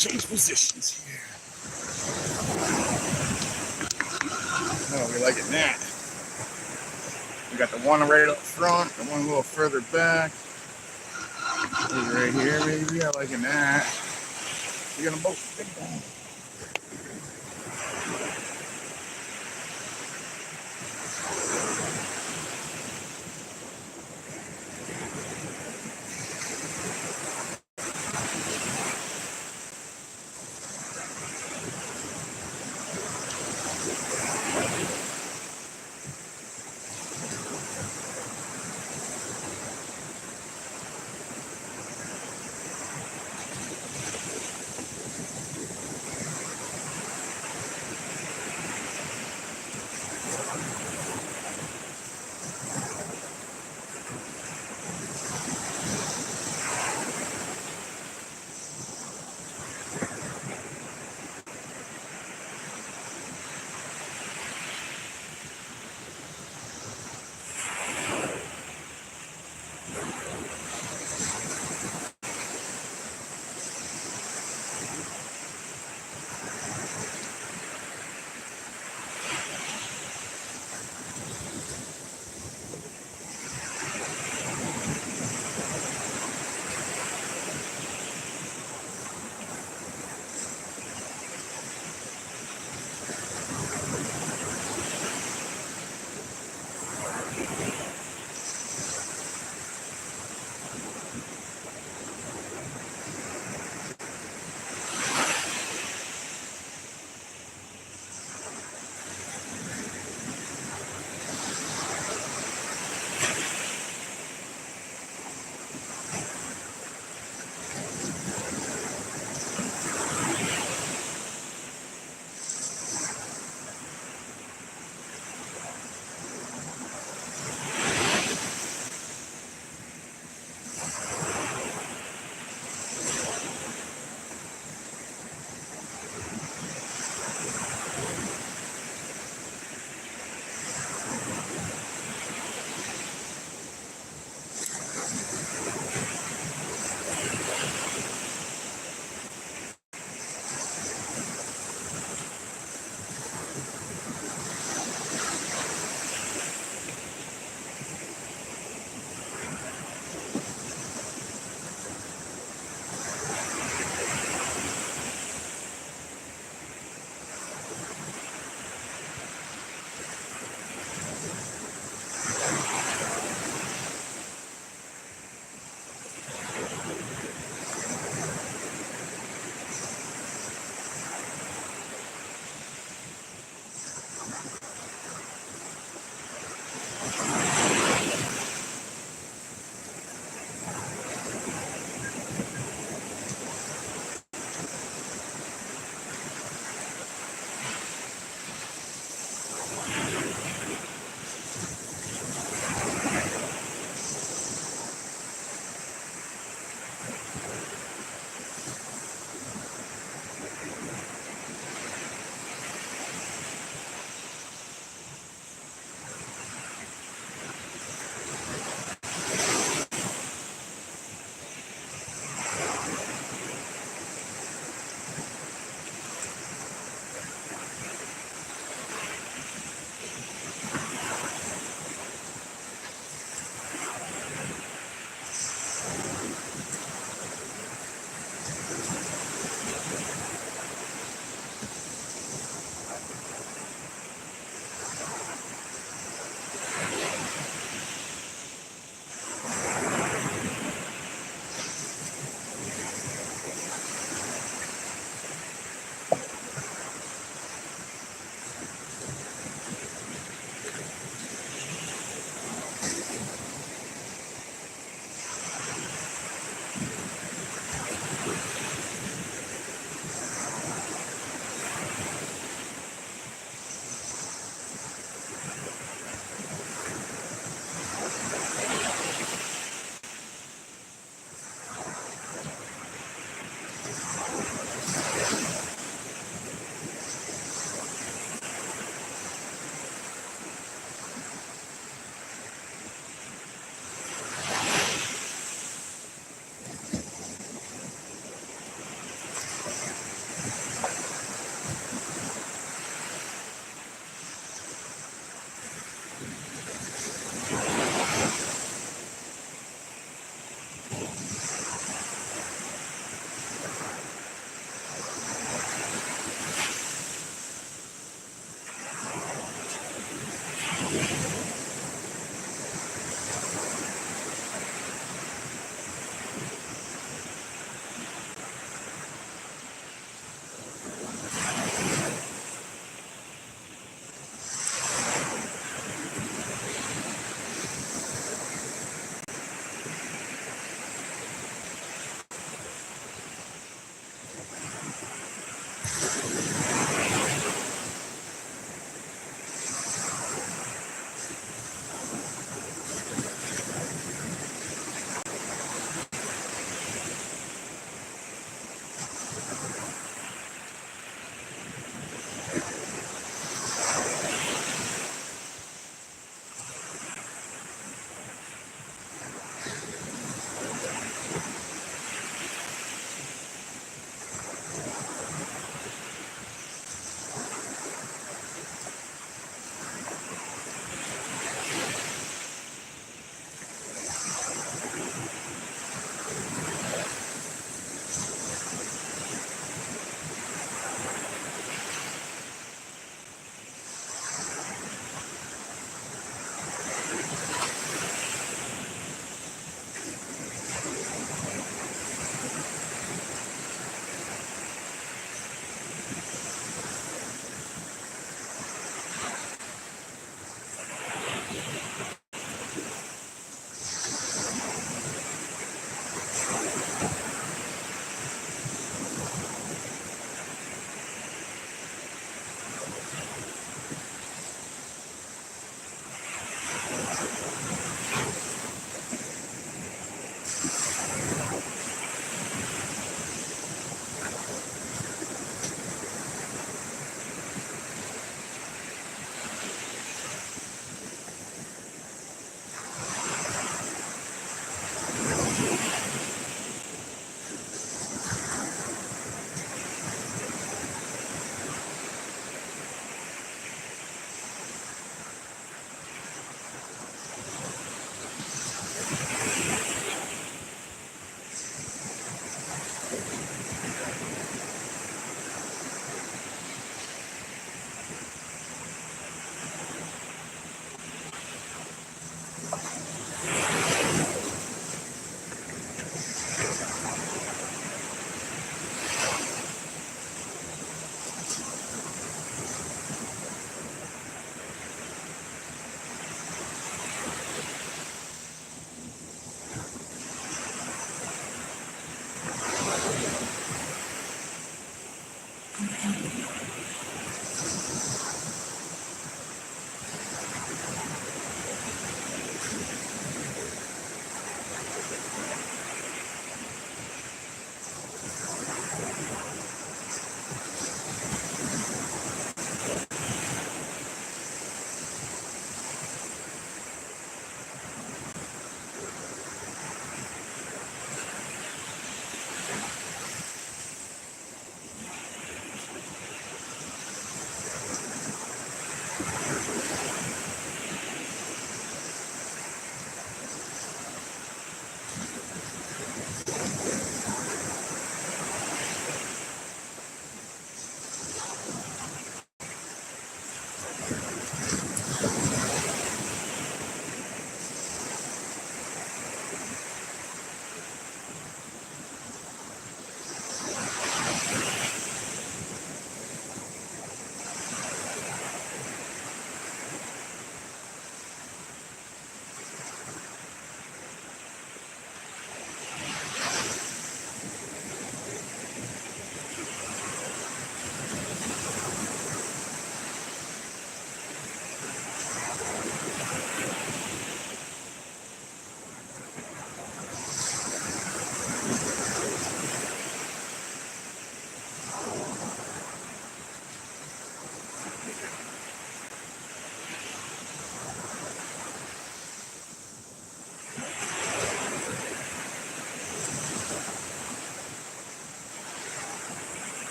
change positions here. Oh, we like it that. We got the one right up front, the one a little further back. Right here, maybe. I like it that. We're gonna both big bang.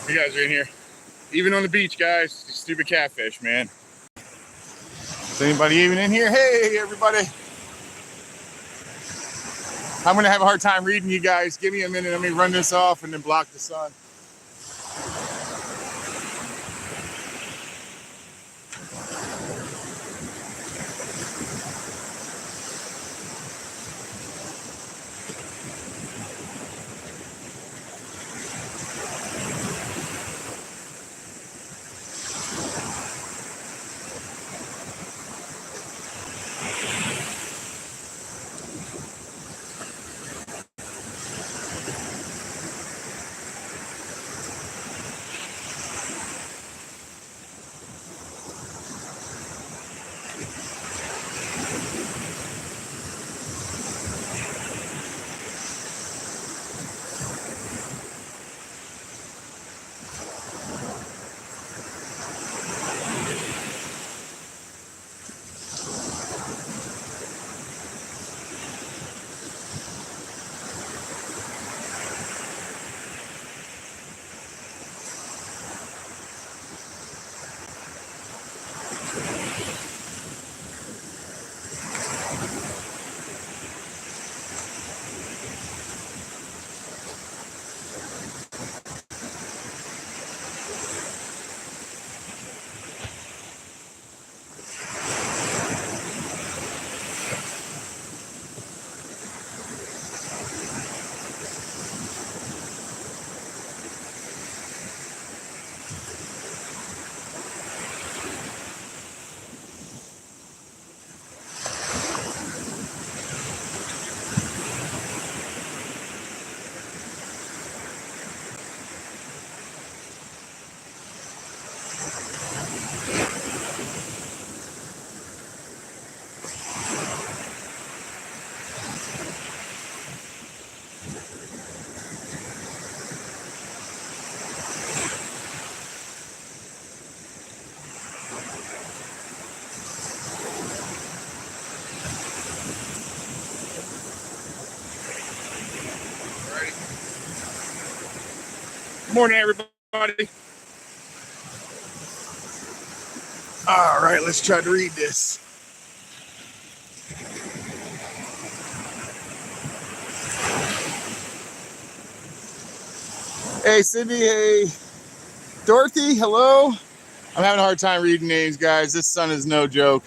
You guys are in here. Even on the beach, guys. These stupid catfish, man. Is anybody even in here? Hey, everybody. I'm going to have a hard time reading you guys. Give me a minute. Let me run this off and then block the sun. Morning, everybody. All right, let's try to read this. Hey, Cindy. Hey, Dorothy. Hello. I'm having a hard time reading names, guys. This sun is no joke.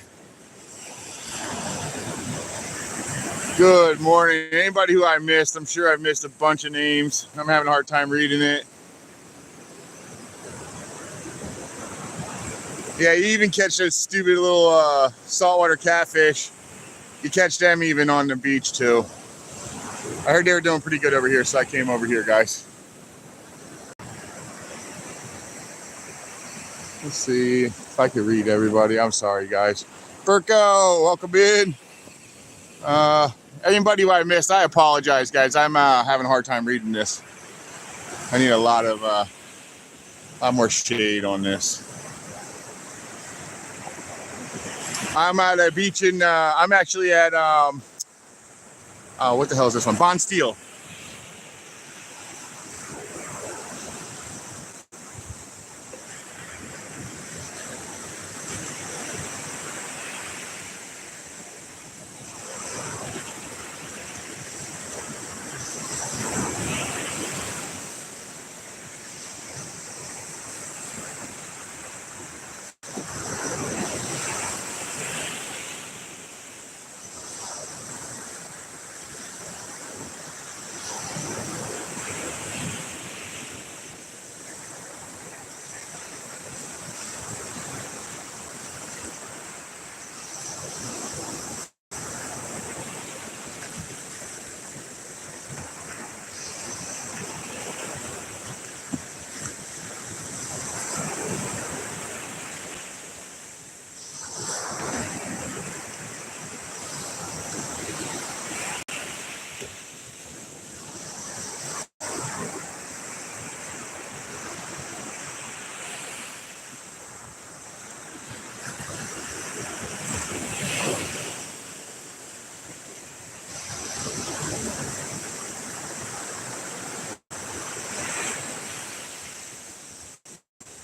Good morning. Anybody who I missed, I'm sure I missed a bunch of names. I'm having a hard time reading it. Yeah, you even catch those stupid little saltwater catfish. You catch them even on the beach too. I heard they were doing pretty good over here, so I came over here, guys. Let's see if I could read everybody. I'm sorry, guys. Burko, welcome in. Anybody who I missed, I apologize, guys. I'm having a hard time reading this. I need a lot more shade on this. I'm at a beach in, I'm actually at, what the hell is this one? Bond Steel.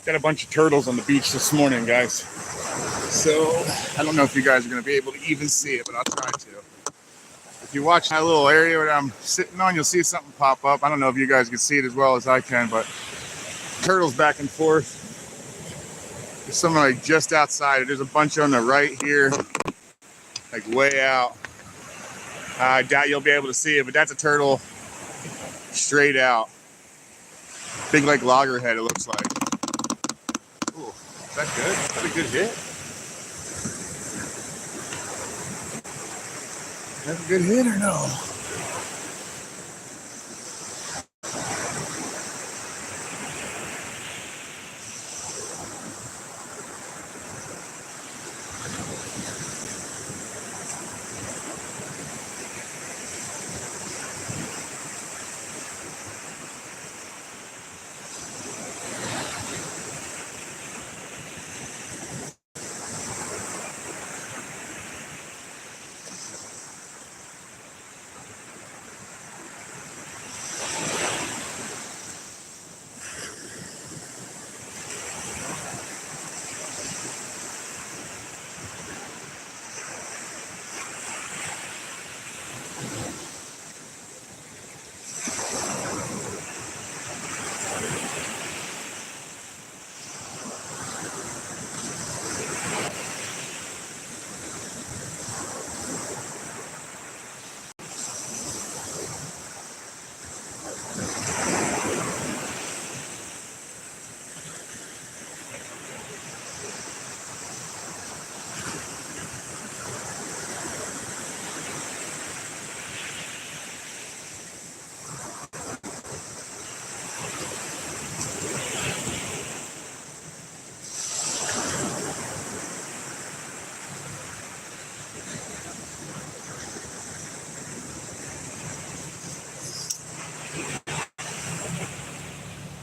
Got a bunch of turtles on the beach this morning, guys. So I don't know if you guys are going to be able to even see it, but I'll try to. If you watch that little area that I'm sitting on, you'll see something pop up. I don't know if you guys can see it as well as I can, but turtles back and forth. There's something like just outside. There's a bunch on the right here, like way out. I doubt you'll be able to see it, but that's a turtle straight out. Big like loggerhead, it looks like. Ooh, is that good? Is that a good hit? Is that a good hit or no?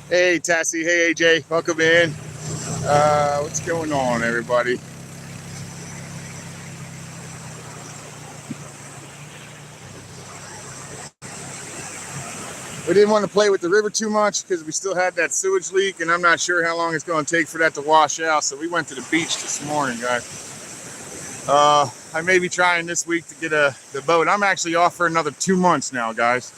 Hey, Tassie. Hey, AJ. Welcome in. What's going on, everybody? We didn't want to play with the river too much because we still had that sewage leak, and I'm not sure how long it's going to take for that to wash out. So we went to the beach this morning, guys. I may be trying this week to get the boat. I'm actually off for another 2 months now, guys.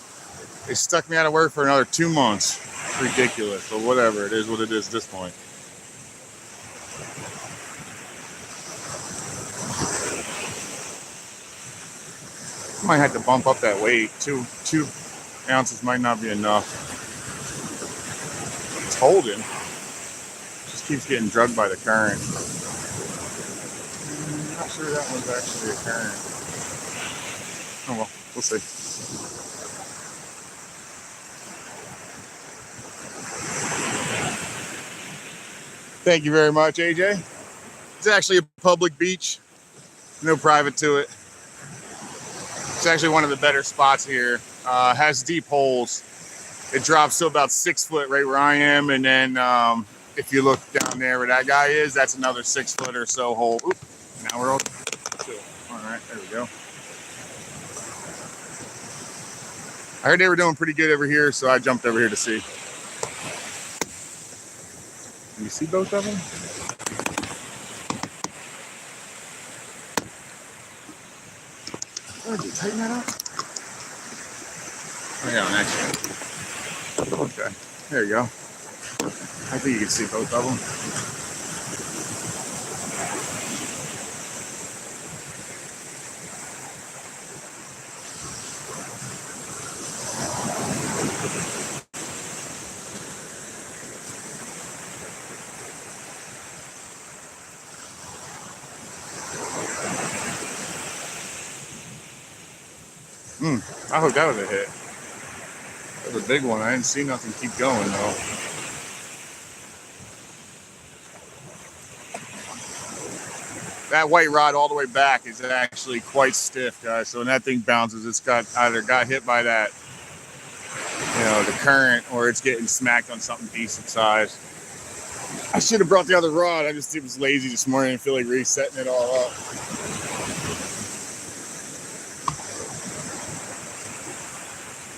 They stuck me out of work for another 2 months. It's ridiculous, but whatever. It is what it is at this point. Might have to bump up that weight. Two ounces might not be enough. It's holding. Just keeps getting drugged by the current. I'm not sure that one's actually a current. Oh well, we'll see. Thank you very much, AJ. It's actually a public beach. No private to it. It's actually one of the better spots here. Has deep holes. It drops to about 6 foot right where I am, and then if you look down there where that guy is, that's another 6 foot or so hole. Oop, now we're all chill. All right, there we go. I heard they were doing pretty good over here, so I jumped over here to see. Can you see both of them? Oh, did you tighten that up? Oh, yeah, actually. Okay, there you go. I think you can see both of them. I hope that was a hit. That was a big one. I didn't see nothing keep going though. That white rod all the way back is actually quite stiff, guys. So when that thing bounces, it's either got hit by that, the current, or it's getting smacked on something decent size. I should have brought the other rod. I just was lazy this morning and feel like resetting it all up.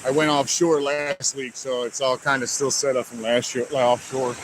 I went offshore last week, so it's all kind of still set up from last year offshore.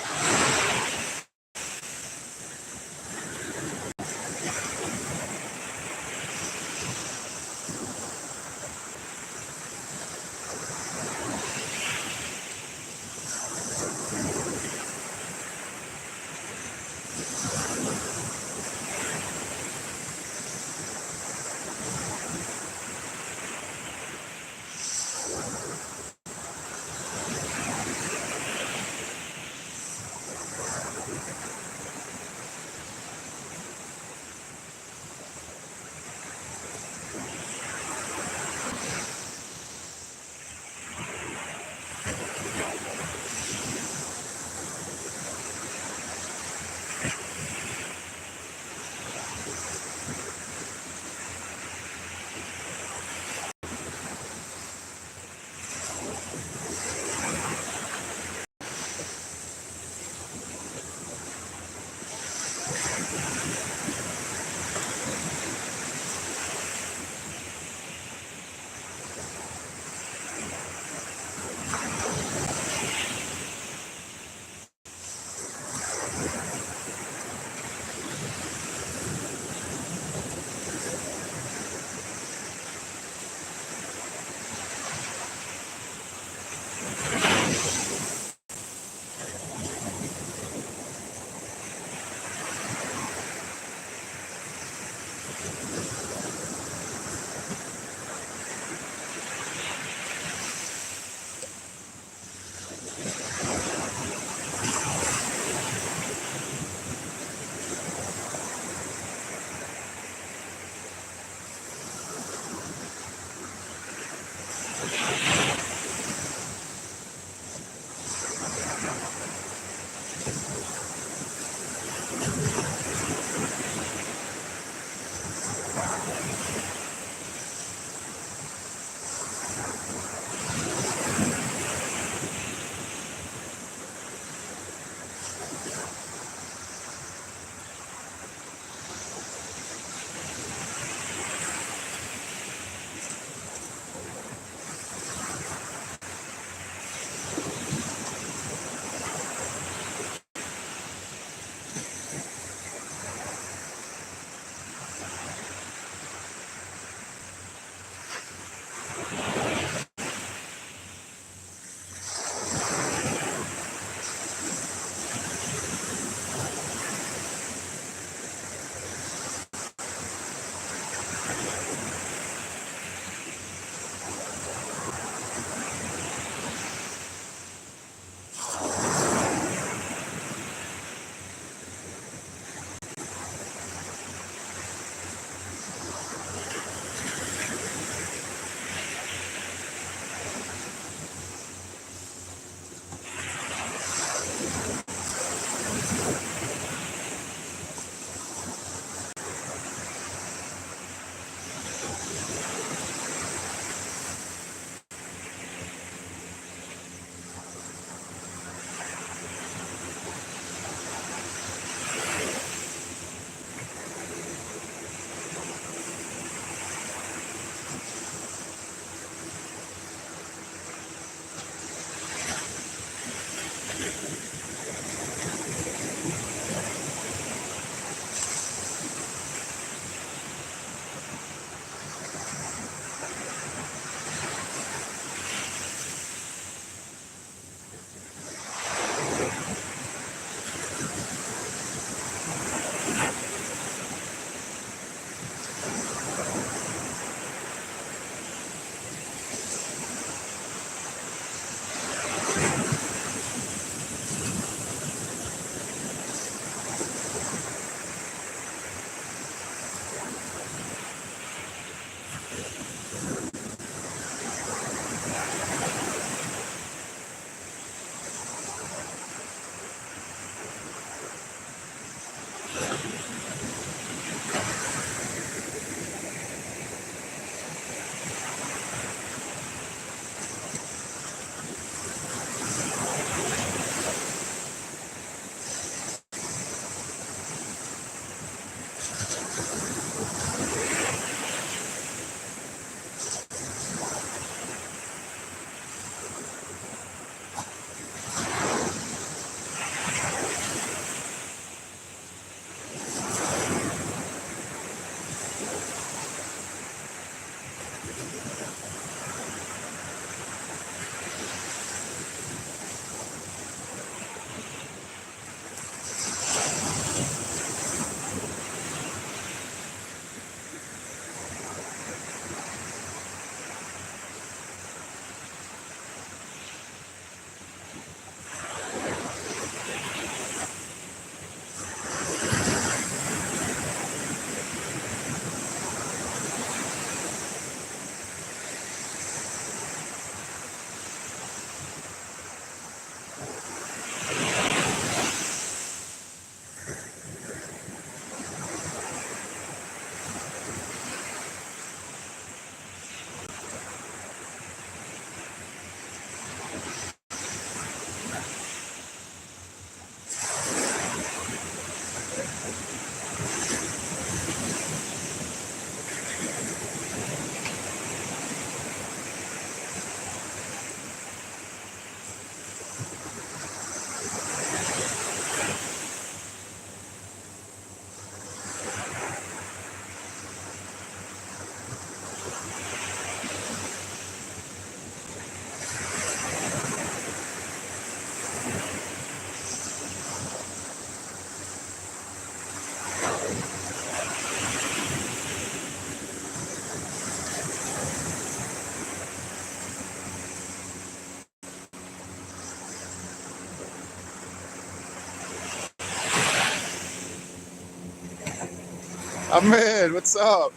Ahmed, what's up?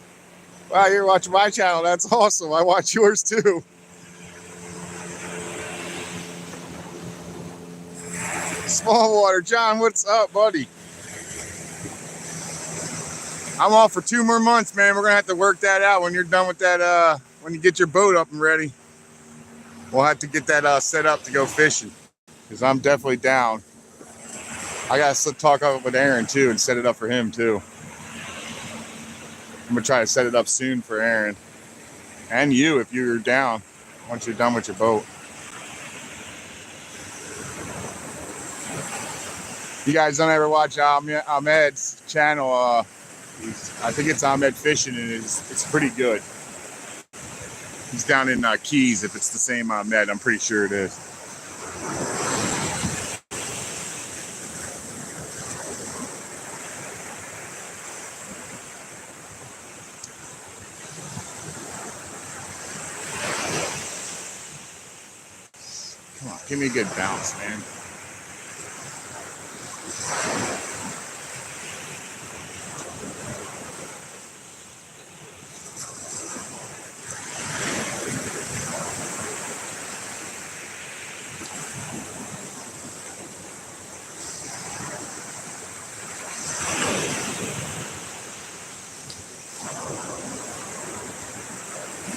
Wow, you're watching my channel. That's awesome. I watch yours too. Small water. John, what's up, buddy? I'm off for 2 more months, man. We're going to have to work that out when you're done with that. When you get your boat up and ready, we'll have to get that set up to go fishing, because I'm definitely down. I got to talk up with Aaron too and set it up for him too. I'm going to try to set it up soon for Aaron. And you, if you're down, once you're done with your boat. You guys don't ever watch Ahmed's channel. I think it's Ahmed Fishing, and it's pretty good. He's down in Keys, if it's the same Ahmed. I'm pretty sure it is. Come on, give me a good bounce, man.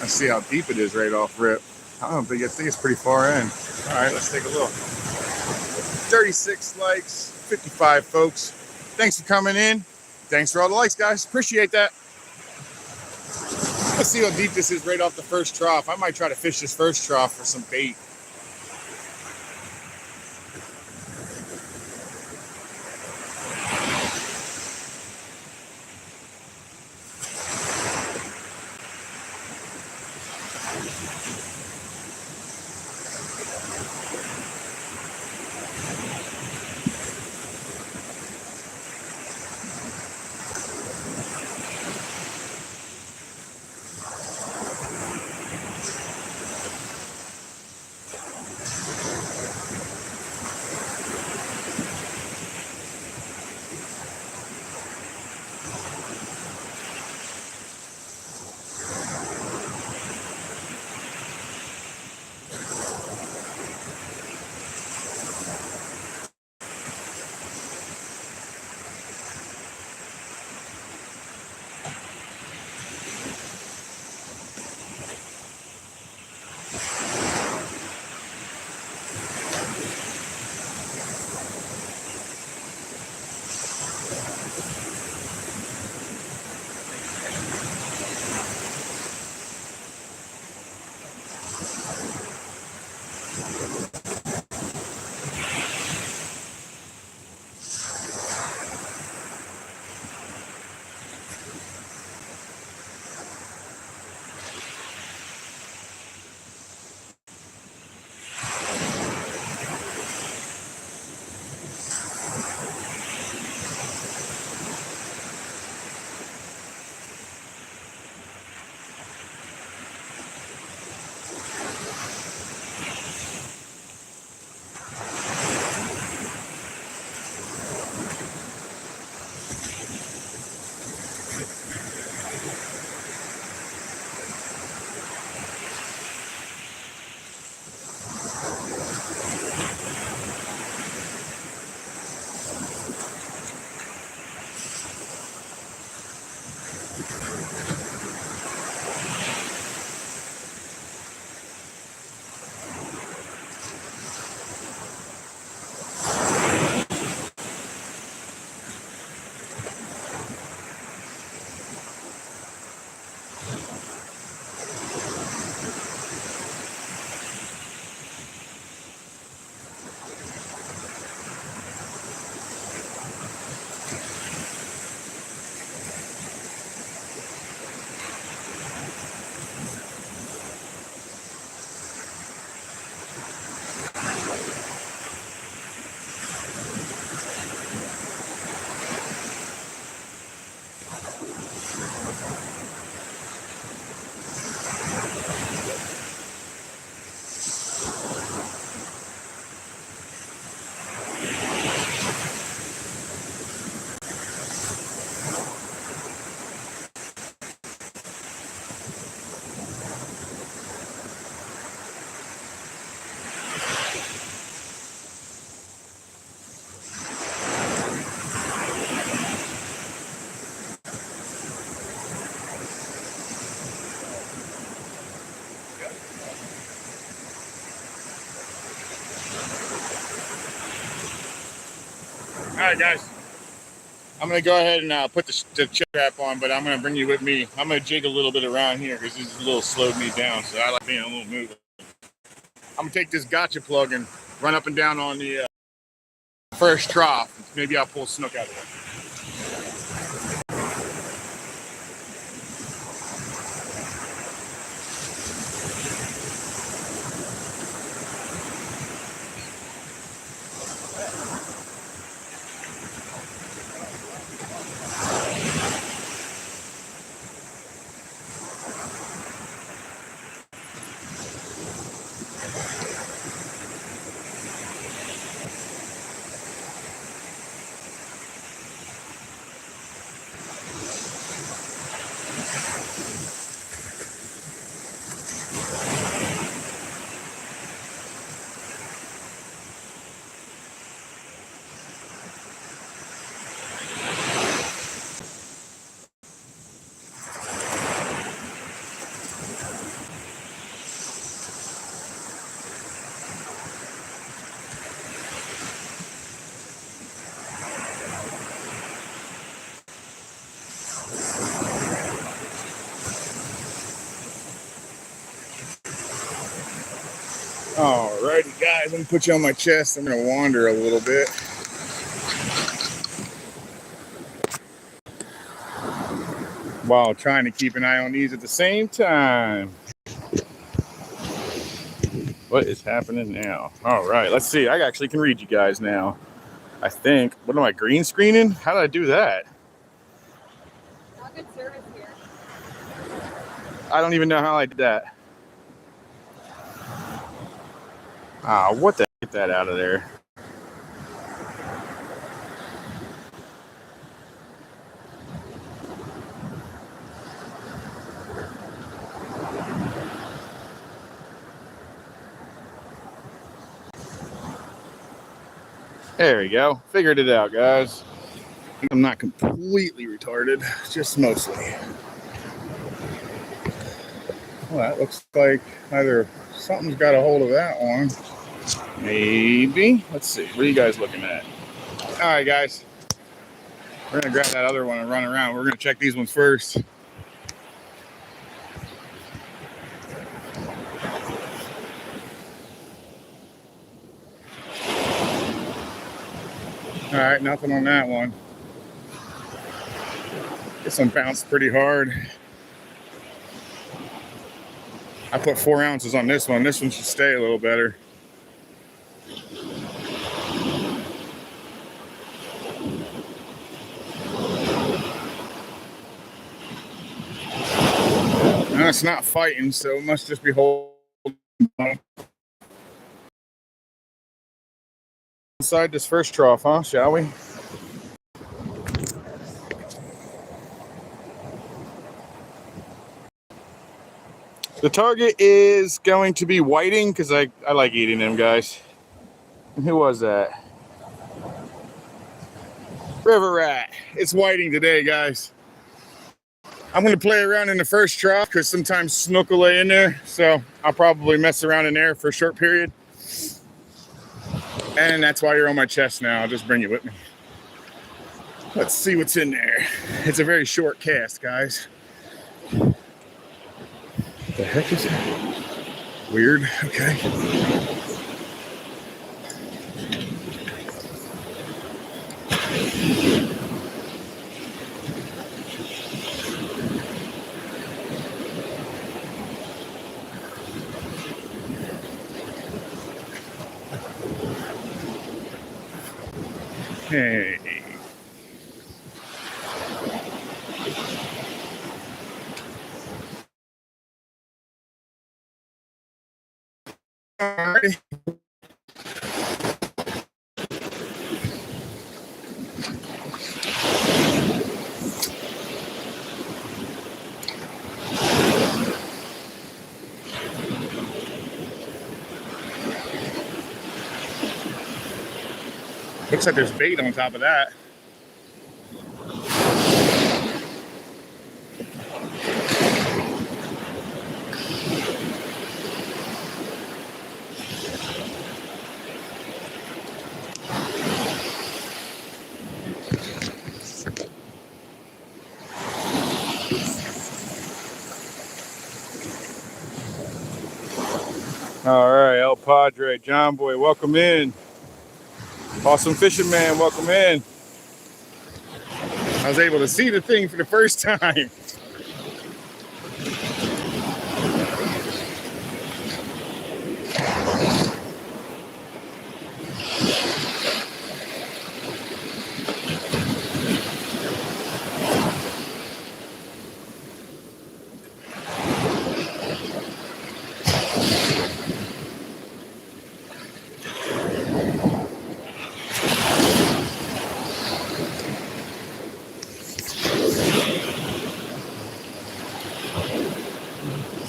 Let's see how deep it is right off rip. I think it's pretty far in. All right, let's take a look. 36 likes, 55 folks. Thanks for coming in. Thanks for all the likes, guys. Appreciate that. Let's see how deep this is right off the first trough. I might try to fish this first trough for some bait. All right, guys. I'm going to go ahead and put the chip trap on, but I'm going to bring you with me. I'm going to jig a little bit around here because this is a little slowed me down, so I like being a little moving. I'm going to take this gotcha plug and run up and down on the first trough. Maybe I'll pull snook out of it. Alrighty, guys, let me put you on my chest. I'm going to wander a little bit. While trying to keep an eye on these at the same time. What is happening now? All right, let's see. I actually can read you guys now. I think. What am I, green screening? How did I do that? Not good service here. I don't even know how I did that. What the heck? Get that out of there. There we go. Figured it out, guys. I'm not completely retarded, just mostly. Well, that looks like either something's got a hold of that one. Maybe. Let's see. What are you guys looking at? All right, guys. We're going to grab that other one and run around. We're going to check these ones first. All right, nothing on that one. This one bounced pretty hard. I put 4 ounces on this one. This one should stay a little better. No, it's not fighting, so it must just be holding on. Inside this first trough, huh? Shall we? The target is going to be whiting because I like eating them, guys. And who was that? River rat. It's whiting today, guys. I'm going to play around in the first trough because sometimes snook will lay in there. So I'll probably mess around in there for a short period. And that's why you're on my chest now. I'll just bring you with me. Let's see what's in there. It's a very short cast, guys. What the heck is it? Weird. Okay. Hey. All right. Looks like there's bait on top of that. All right, El Padre, John Boy, welcome in. Awesome Fishing Man, welcome in. I was able to see the thing for the first time.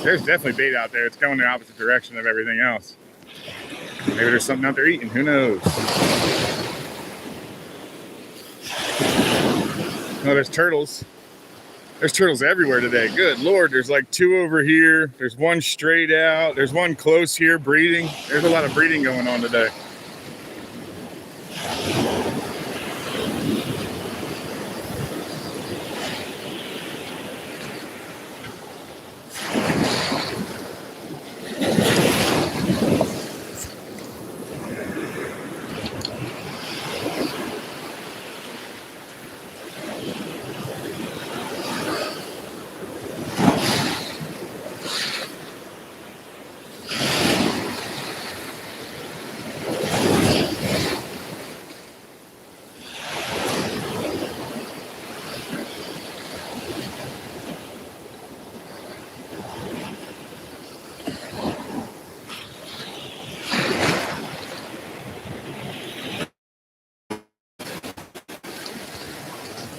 There's definitely bait out there. It's going the opposite direction of everything else. Maybe there's something out there eating. Who knows? Oh, there's turtles. There's turtles everywhere today. Good Lord, there's like 2 over here. There's 1 straight out. There's 1 close here breeding. There's a lot of breeding going on today.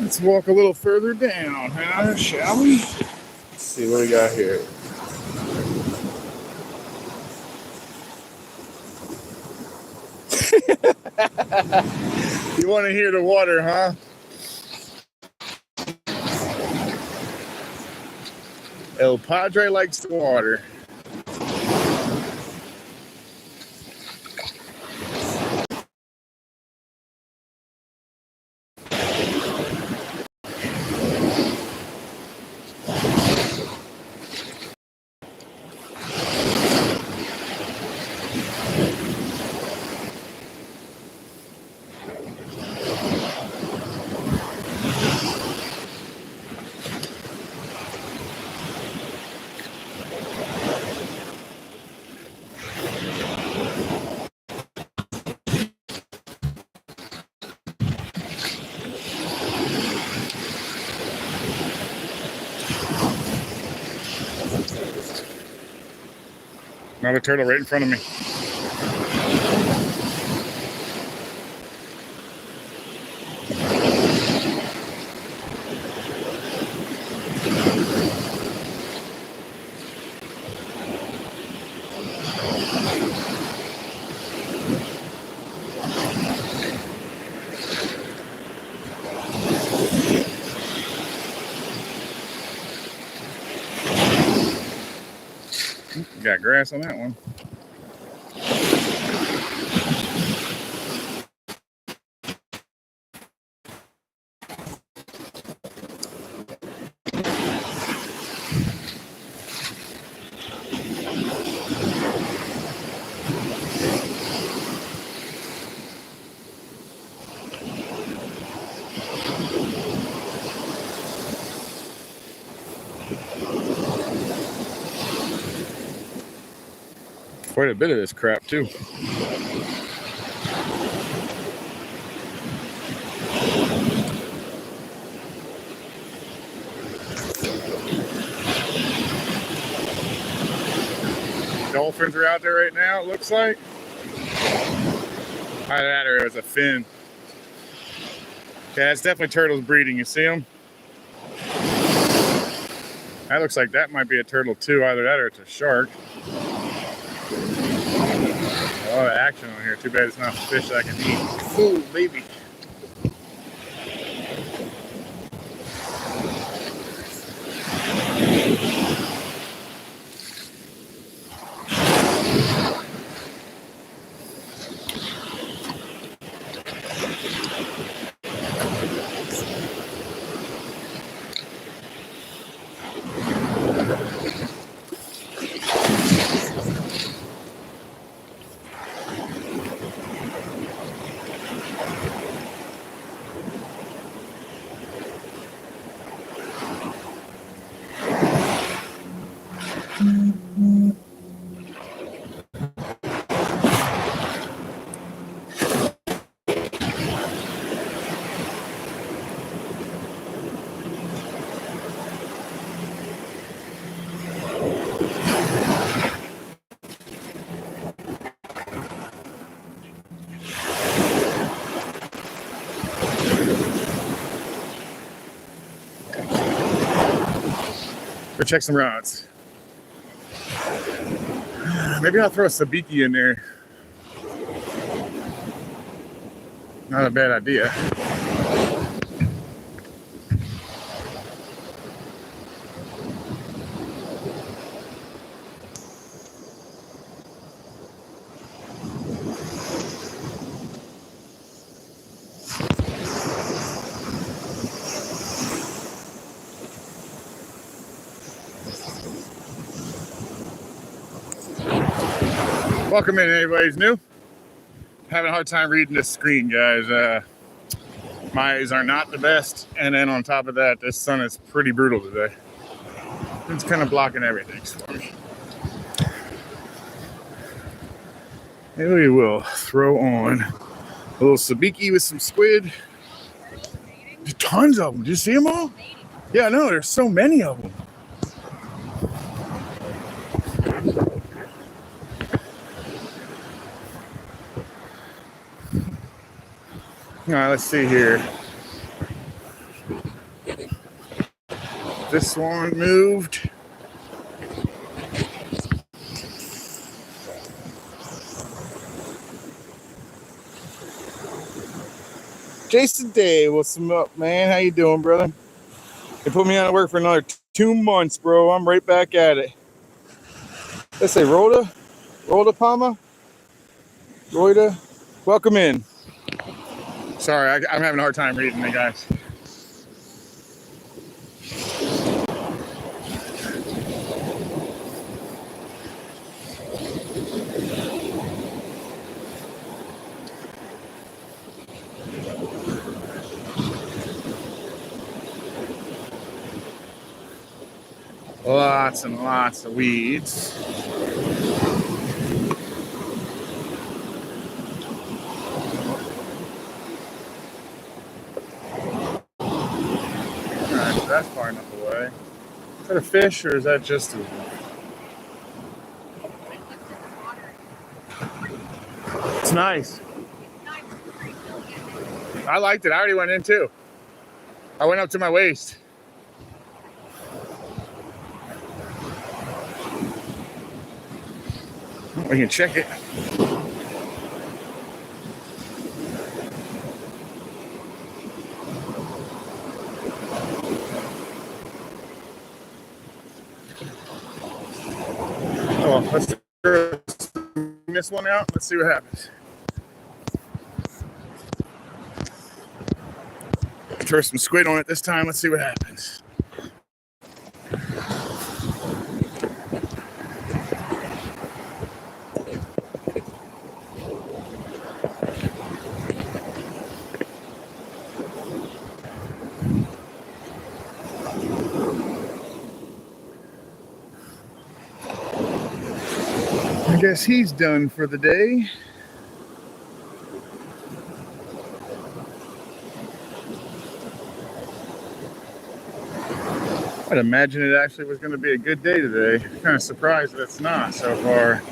Let's walk a little further down, huh? Shall we? Let's see what we got here. You want to hear the water, huh? El Padre likes the water. Another turtle right in front of me. Got grass on that one. Quite a bit of this crap too. Dolphins are out there right now, it looks like. Either that or it was a fin. Yeah, it's definitely turtles breeding. You see them? That looks like that might be a turtle too. Either that or it's a shark. A lot of action on here. Too bad it's not fish that I can eat. Ooh, baby. Go check some rods. Maybe I'll throw a sabiki in there. Not a bad idea. Welcome in, anybody's new. Having a hard time reading this screen, guys. My eyes are not the best, and then on top of that, this sun is pretty brutal today. It's kind of blocking everything for me. Maybe we will throw on a little sabiki with some squid. There's tons of them. Did you see them all? Yeah, no, there's so many of them. All right, let's see here. This one moved. Jason Day, what's up, man? How you doing, brother? They put me out of work for another 2 months, bro. I'm right back at it. Let's say Rhoda Palma. Rhoda, welcome in. Sorry, I'm having a hard time reading it, guys. Lots and lots of weeds. Alright, so that's far enough away. Is that a fish or is that just a... It's nice. I liked it. I already went in too. I went up to my waist. We can check it. Oh, let's bring this one out. Let's see what happens. Throw some squid on it this time. Let's see what happens. I guess he's done for the day. I'd imagine it actually was going to be a good day today. Kind of surprised that it's not so far.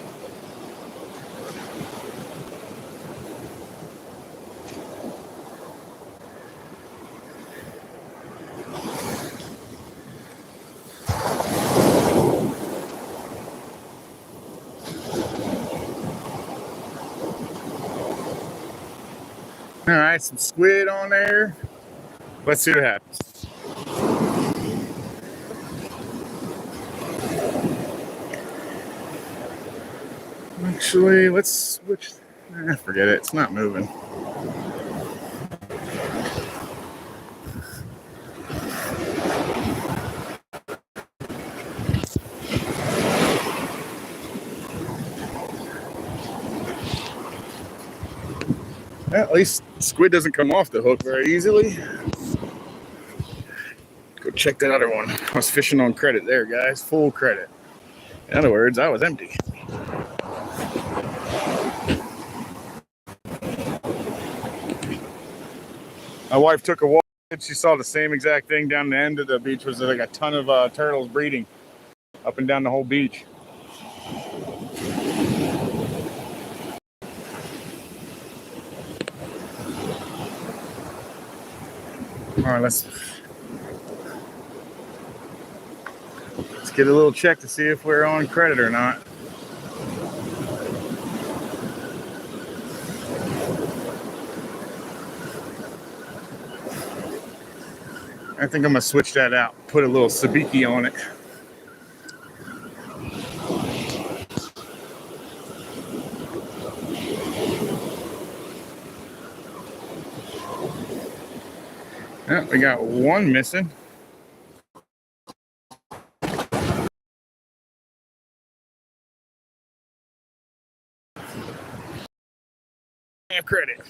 All right, some squid on there. Let's see what happens. Actually, let's switch. Forget it. It's not moving. At least squid doesn't come off the hook very easily. Go check that other one. I was fishing on credit there, guys. Full credit. In other words, I was empty. My wife took a walk and she saw the same exact thing down the end of the beach. Was like a ton of turtles breeding up and down the whole beach. All right, let's get a little check to see if we're on credit or not. I think I'm gonna switch that out, put a little sabiki on it. Yeah, we got one missing. Have credit.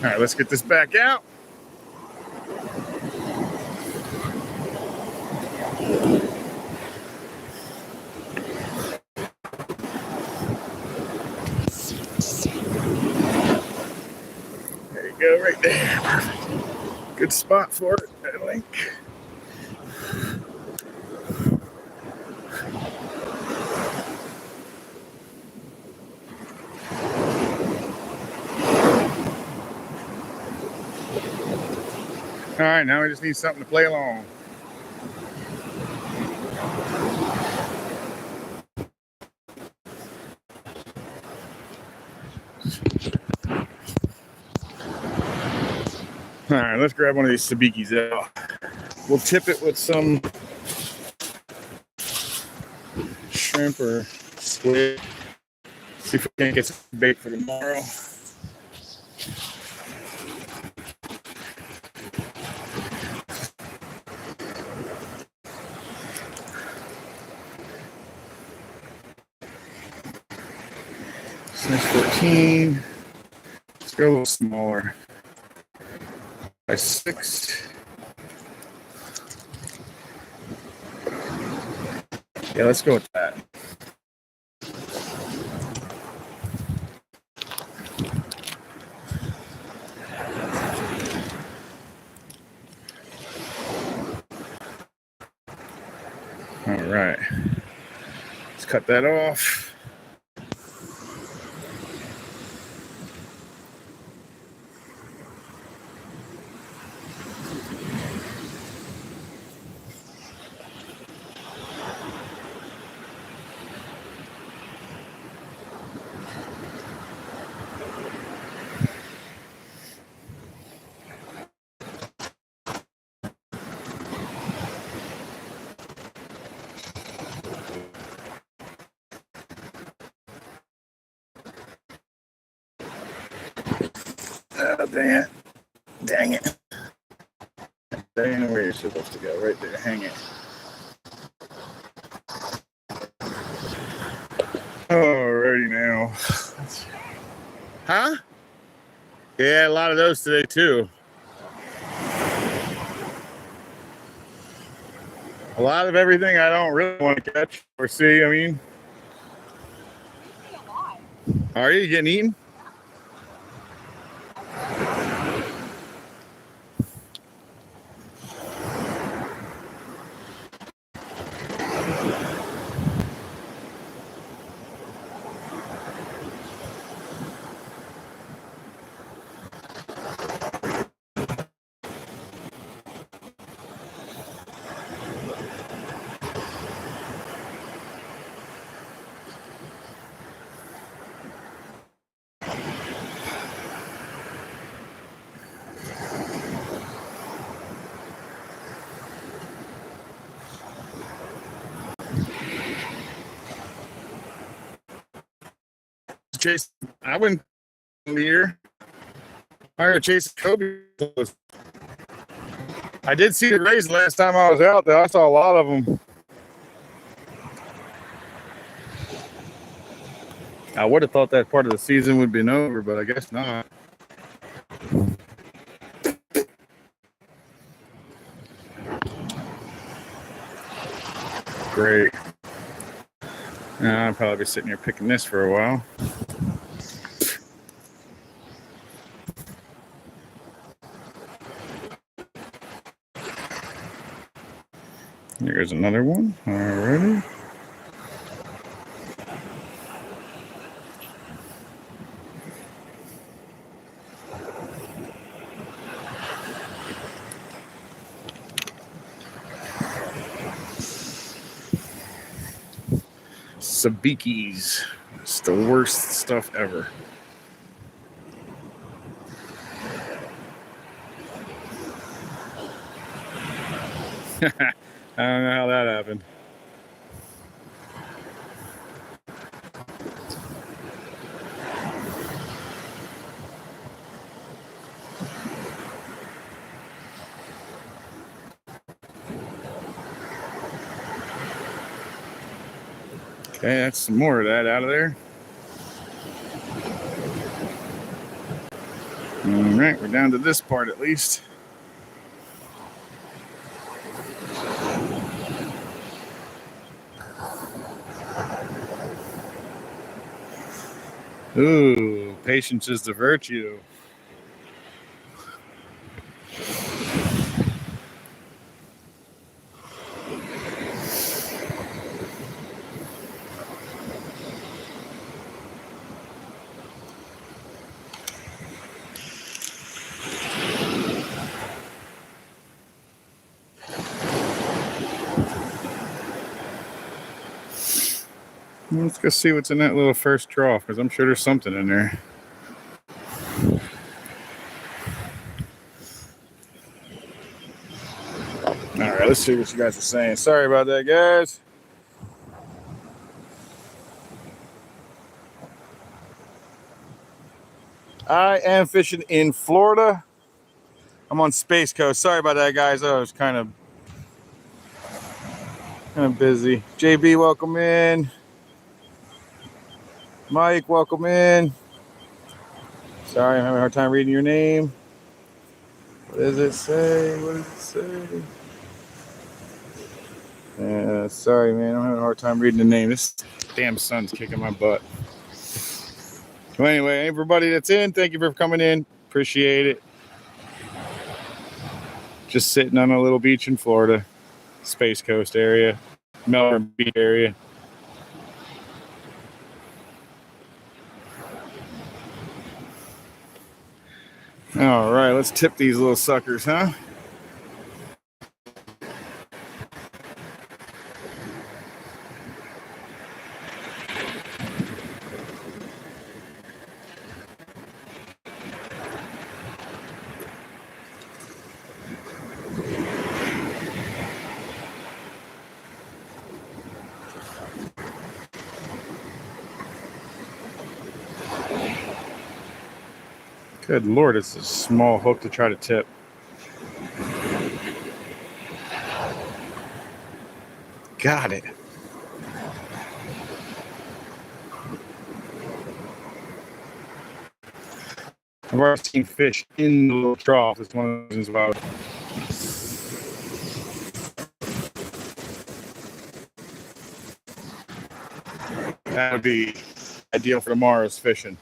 All right, let's get this back out. There you go, right there. Perfect. Good spot for it, I think. All right, now we just need something to play along. All right, let's grab one of these sabikis out. We'll tip it with some shrimp or squid. See if we can't get some bait for tomorrow. Size 14. Let's go a little smaller. Size 6. Yeah, let's go with that. All right. Let's cut that off. Oh, dang it. Dang it. Dang it, where you're supposed to go. Right there. Hang it. Alrighty now. Huh? Yeah, a lot of those today too. A lot of everything I don't really want to catch or see. I mean, are you getting eaten? Chase, I went here. I heard Chase Kobe. I did see the rays last time I was out there. I saw a lot of them. I would have thought that part of the season would have been over, but I guess not. Great. I'll probably be sitting here picking this for a while. Here's another one. Alrighty. Sabikis. It's the worst stuff ever. I don't know how that happened. Okay, that's some more of that out of there. All right, we're down to this part at least. Ooh, patience is the virtue. Let's go see what's in that little first trough, because I'm sure there's something in there. All right, let's see what you guys are saying. Sorry about that, guys. I am fishing in Florida. I'm on Space Coast. Sorry about that, guys. I was kind of busy. JB, welcome in. Mike, welcome in. Sorry, I'm having a hard time reading your name. What does it say? What does it say? Sorry, man. I'm having a hard time reading the name. This damn sun's kicking my butt. Well, anyway, everybody that's in, thank you for coming in. Appreciate it. Just sitting on a little beach in Florida, Space Coast area, Melbourne Beach area. All right, let's tip these little suckers, huh? Good Lord, it's a small hook to try to tip. Got it. I've already seen fish in the little trough. It's one of the reasons why. That would be ideal for tomorrow's fishing.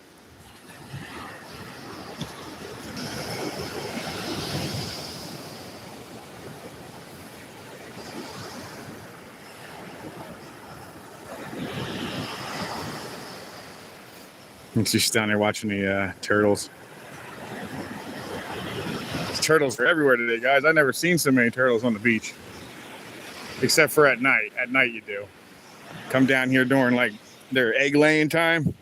And she's down there watching the turtles. Turtles are everywhere today, guys. I've never seen so many turtles on the beach. Except for at night. At night you do. Come down here during like their egg laying time.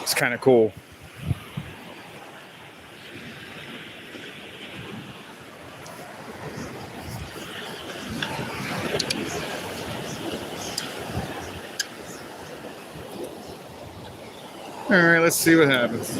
It's kind of cool. All right, let's see what happens.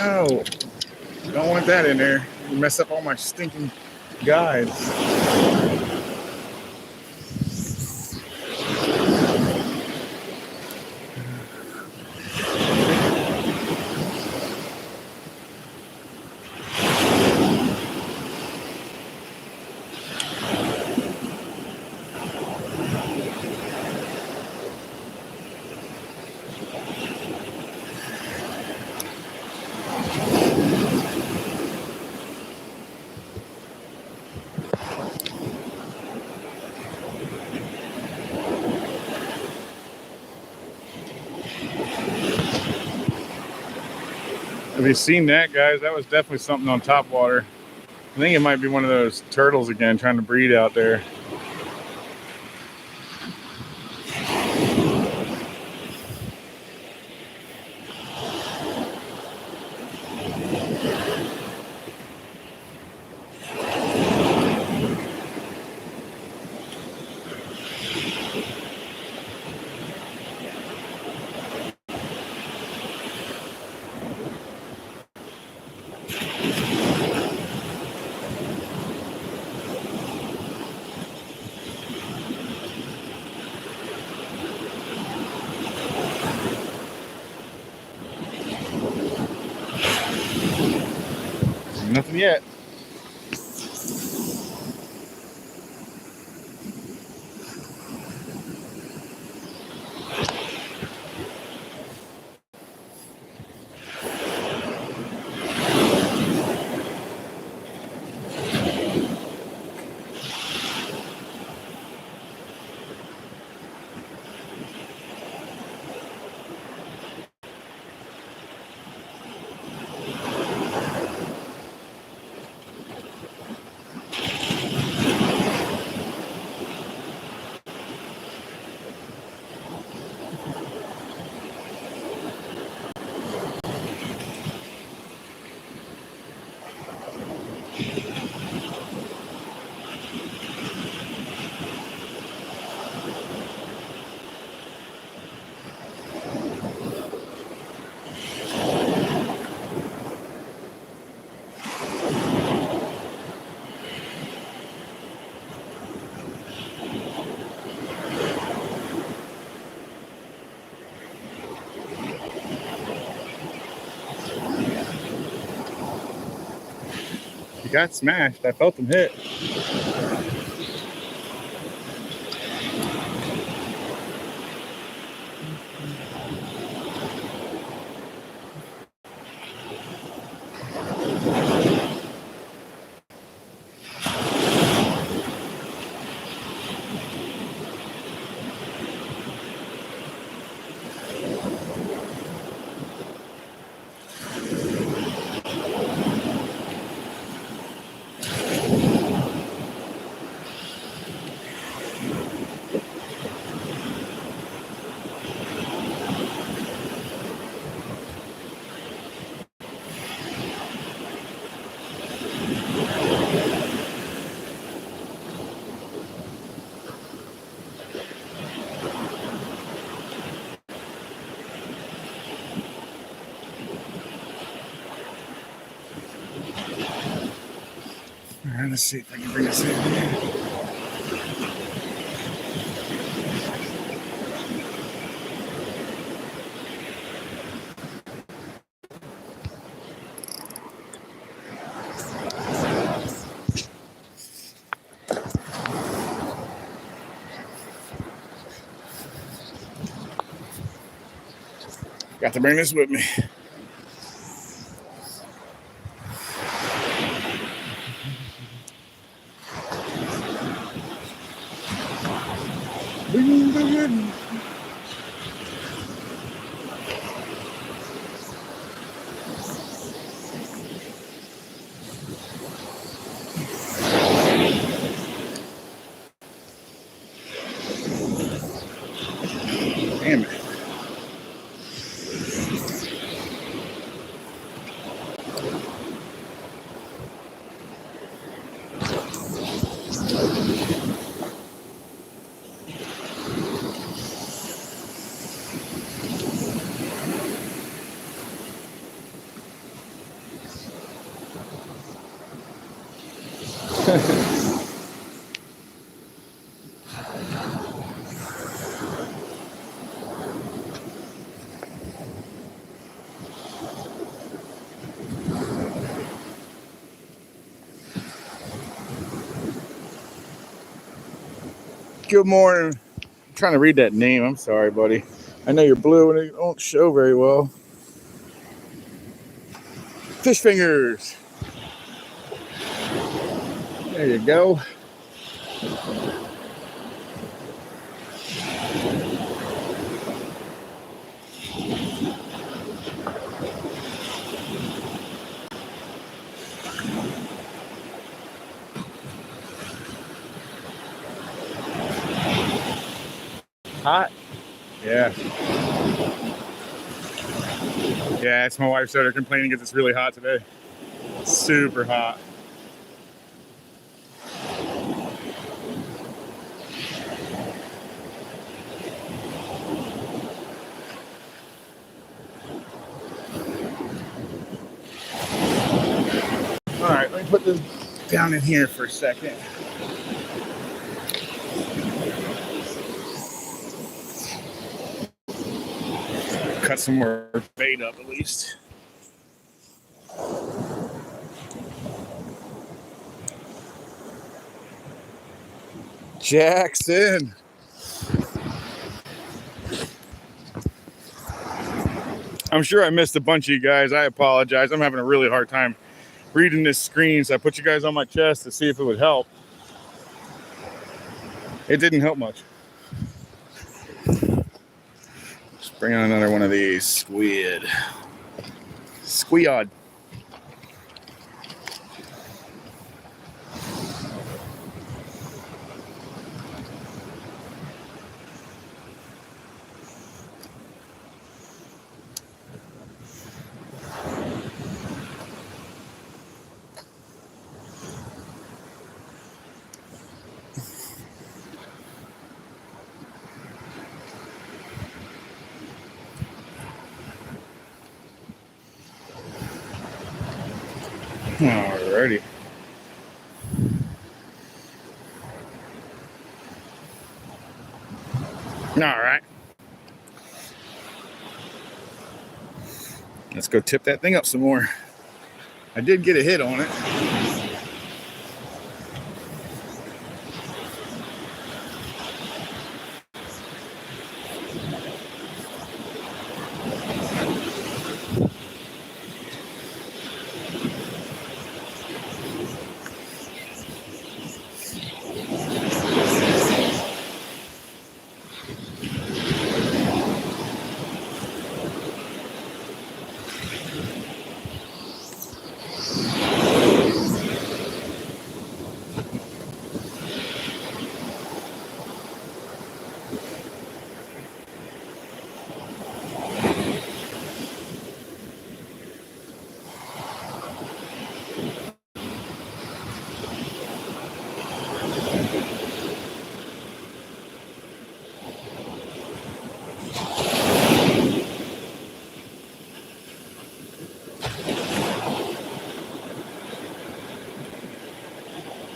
No, don't want that in there. You mess up all my stinking guides. Have you seen that, guys? That was definitely something on top water. I think it might be one of those turtles again trying to breed out there. Nothing yet. He got smashed. I felt him hit. All right, let's see if I can bring this in here. Got to bring this with me. Damn it. Good morning. I'm trying to read that name. I'm sorry, buddy. I know you're blue and it don't show very well. Fish fingers. There you go. Hot? Yeah. Yeah, it's my wife started complaining because it's really hot today. Super hot. All right, let me put this down in here for a second. Cut some more bait up at least. Jackson. I'm sure I missed a bunch of you guys. I apologize. I'm having a really hard time reading this screen, so I put you guys on my chest to see if it would help. It didn't help much. Let's bring on another one of these squid. Squid. Alrighty. Alright. Let's go tip that thing up some more. I did get a hit on it.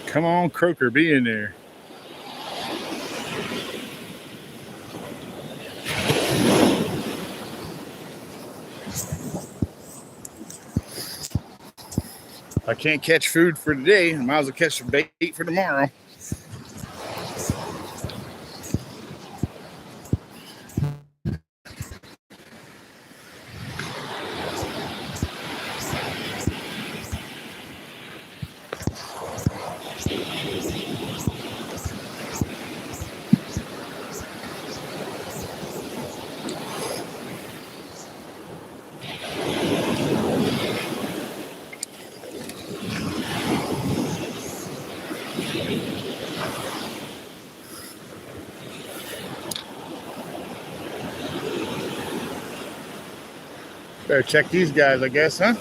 Come on, croaker, be in there. If I can't catch food for today, I might as well catch some bait for tomorrow. Better check these guys, I guess, huh?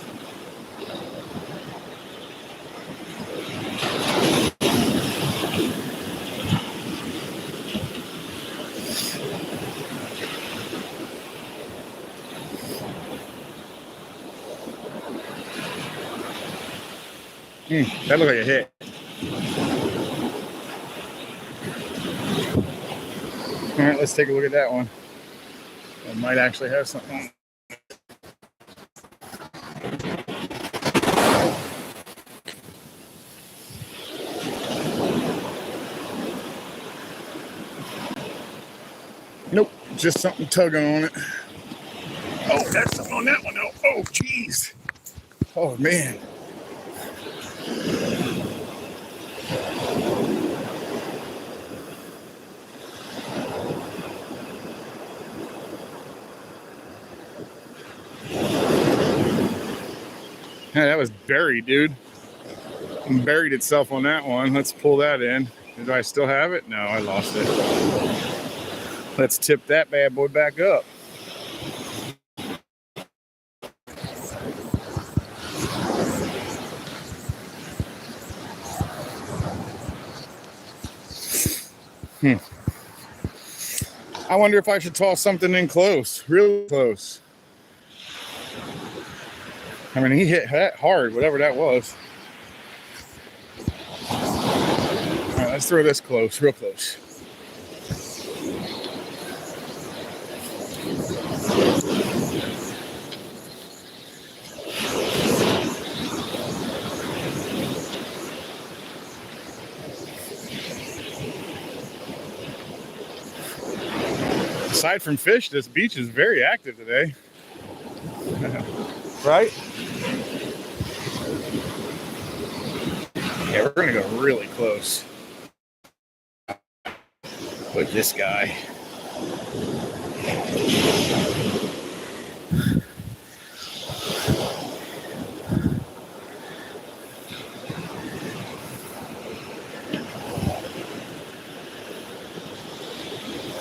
That looked like a hit. All right, let's take a look at that one. It might actually have something. Nope, just something tugging on it. Oh, that's something on that one though. Oh, jeez. Oh, man. Yeah, that was buried, dude. It buried itself on that one. Let's pull that in. Do I still have it? No, I lost it. Let's tip that bad boy back up. I wonder if I should toss something in close, real close. I mean, he hit that hard, whatever that was. All right, let's throw this close, real close. Aside from fish, this beach is very active today. Right? Yeah, we're gonna go really close. Look, this guy.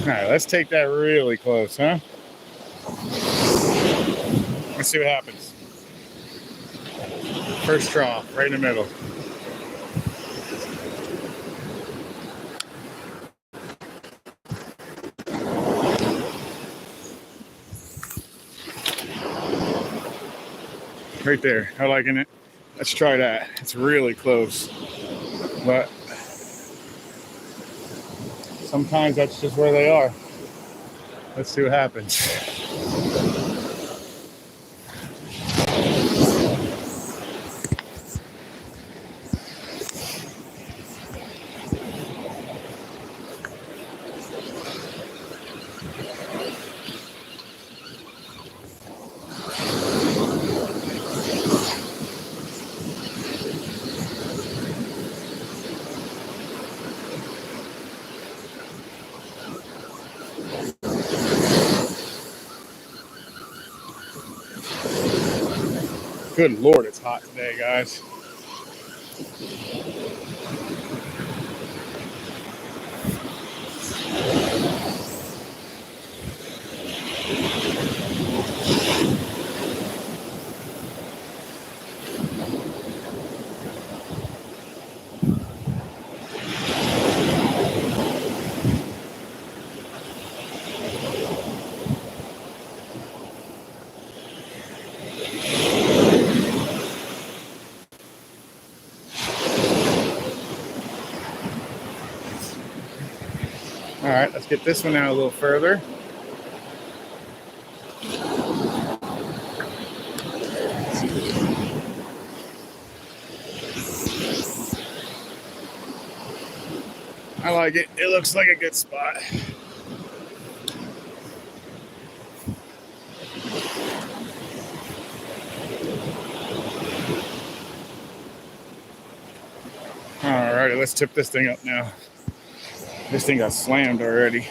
All right, let's take that really close, huh? Let's see what happens. First trough, right in the middle. Right there, I'm liking it. Let's try that. It's really close, but sometimes that's just where they are. Let's see what happens. Good Lord, it's hot today, guys. All right, let's get this one out a little further. I like it. It looks like a good spot. All righty, let's tip this thing up now. This thing got slammed already.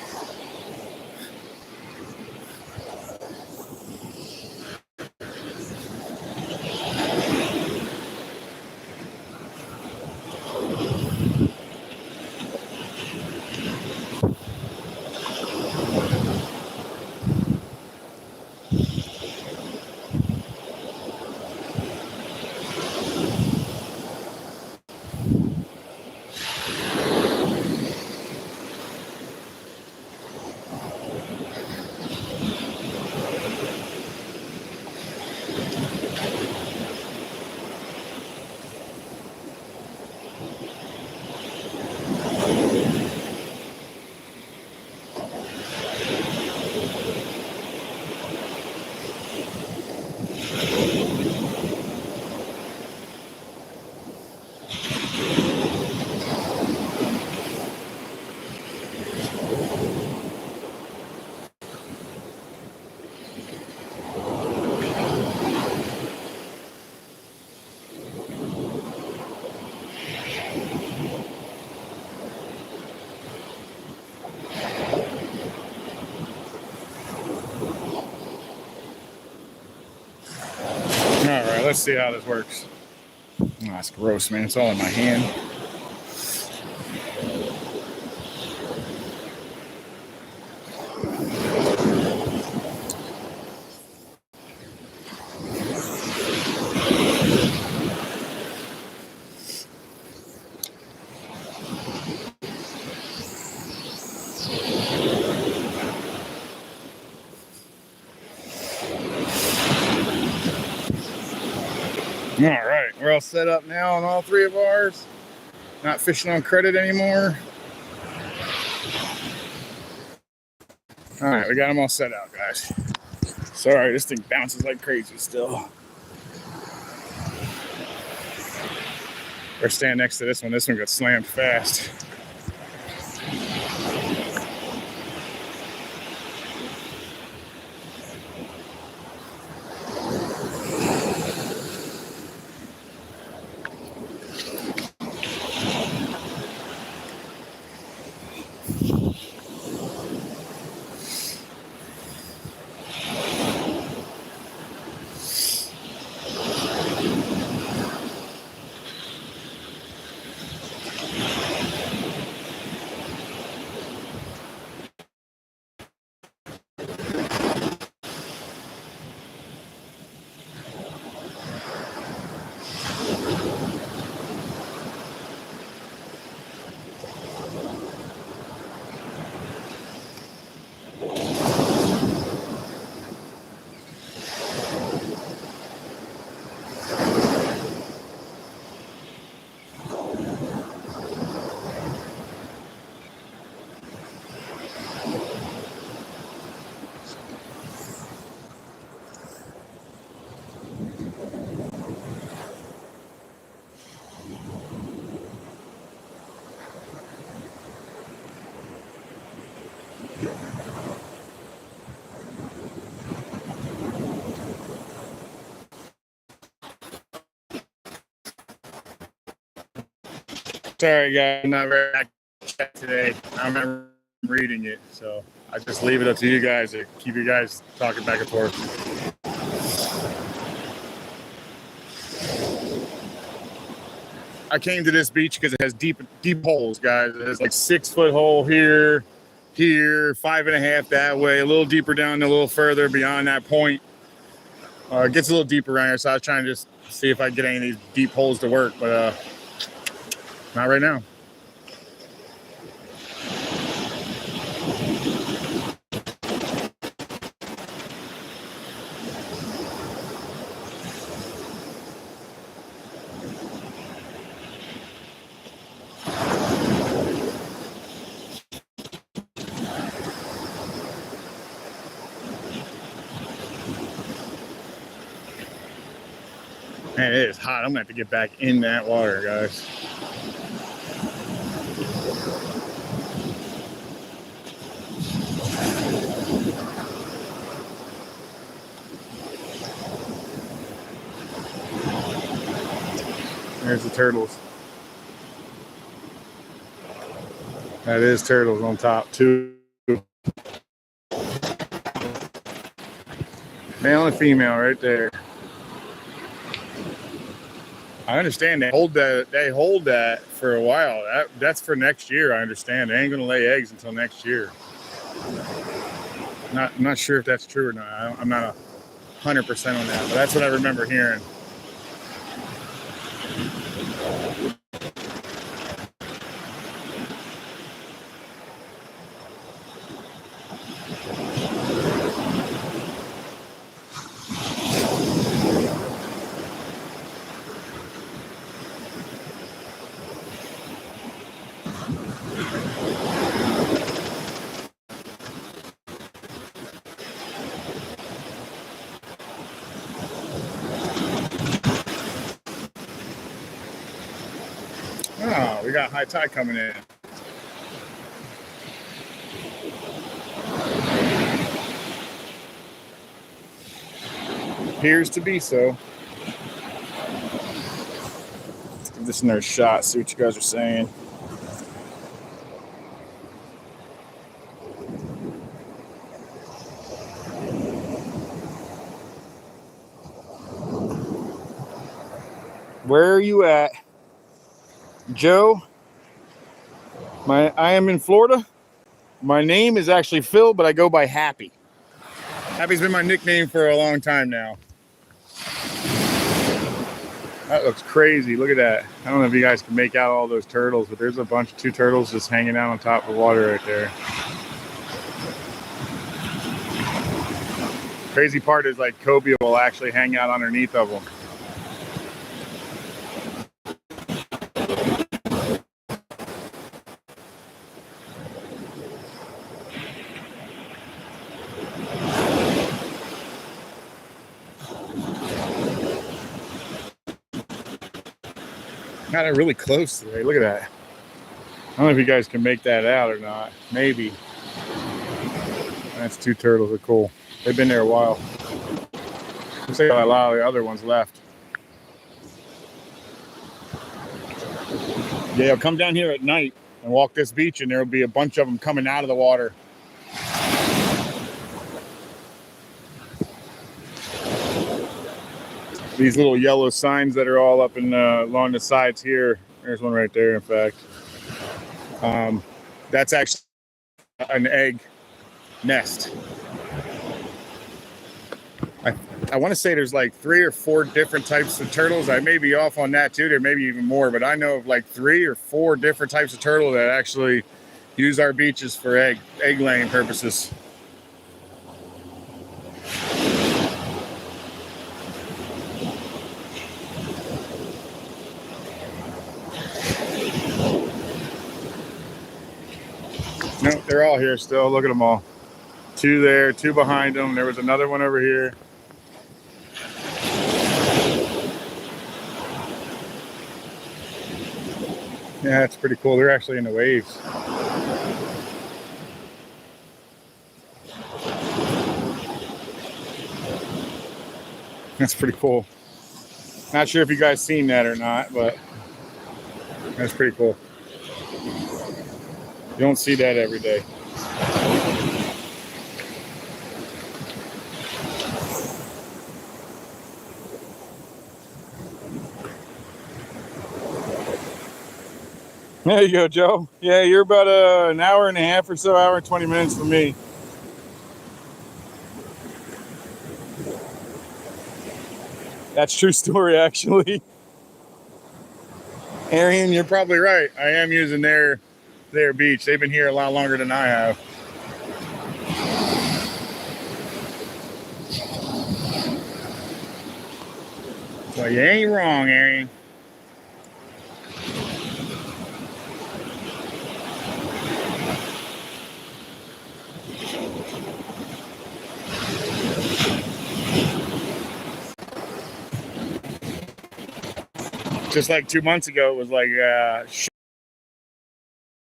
Alright, let's see how this works. Oh, that's gross, man. It's all in my hand. Alright, we're all set up now on all three of ours. Not fishing on credit anymore. Alright, we got them all set out, guys. Sorry, this thing bounces like crazy still. We're standing next to this one. This one got slammed fast. Sorry, guys, I'm not very active today. I'm not reading it, so I just leave it up to you guys to keep you guys talking back and forth. I came to this beach because it has deep holes, guys. It has like 6 foot hole here, 5.5 that way, a little deeper down, a little further beyond that point. It gets a little deeper around here, so I was trying to just see if I could get any of these deep holes to work, but not right now. Man, it is hot. I'm gonna have to get back in that water, guys. There's the turtles. That is turtles on top too. Male and female right there. I understand they hold that for a while. That's for next year. I understand. They ain't gonna lay eggs until next year. I'm not sure if that's true or not. I'm not 100% on that, but that's what I remember hearing. got high tide coming in. Appears to be so. Let's give this another shot, see what you guys are saying. Where are you at, Joe? I am in Florida. My name is actually Phil, but I go by Happy. Happy's been my nickname for a long time now. That looks crazy. Look at that. I don't know if you guys can make out all those turtles, but there's a bunch of 2 turtles just hanging out on top of the water right there. Crazy part is like cobia will actually hang out underneath of them. Got it really close today. Look at that. I don't know if you guys can make that out or not. Maybe. That's 2 turtles. They're cool. They've been there a while. Looks like a lot of the other ones left. Yeah, I'll come down here at night and walk this beach, and there'll be a bunch of them coming out of the water. These little yellow signs that are all up in along the sides here. There's one right there, in fact. That's actually an egg nest. I want to say there's like 3 or 4 different types of turtles. I may be off on that too. There may be even more, but I know of like 3 or 4 different types of turtle that actually use our beaches for egg laying purposes. No, they're all here still. Look at them all. 2 there, 2 behind them. There was another one over here. Yeah, it's pretty cool. They're actually in the waves. That's pretty cool. Not sure if you guys seen that or not, but that's pretty cool. You don't see that every day. There you go, Joe. Yeah, you're about an hour and a half or so, hour and 20 minutes from me. That's true story, actually. Arian, you're probably right. I am using their beach. They've been here a lot longer than I have. Well, you ain't wrong, Arian. Just like 2 months ago, it was like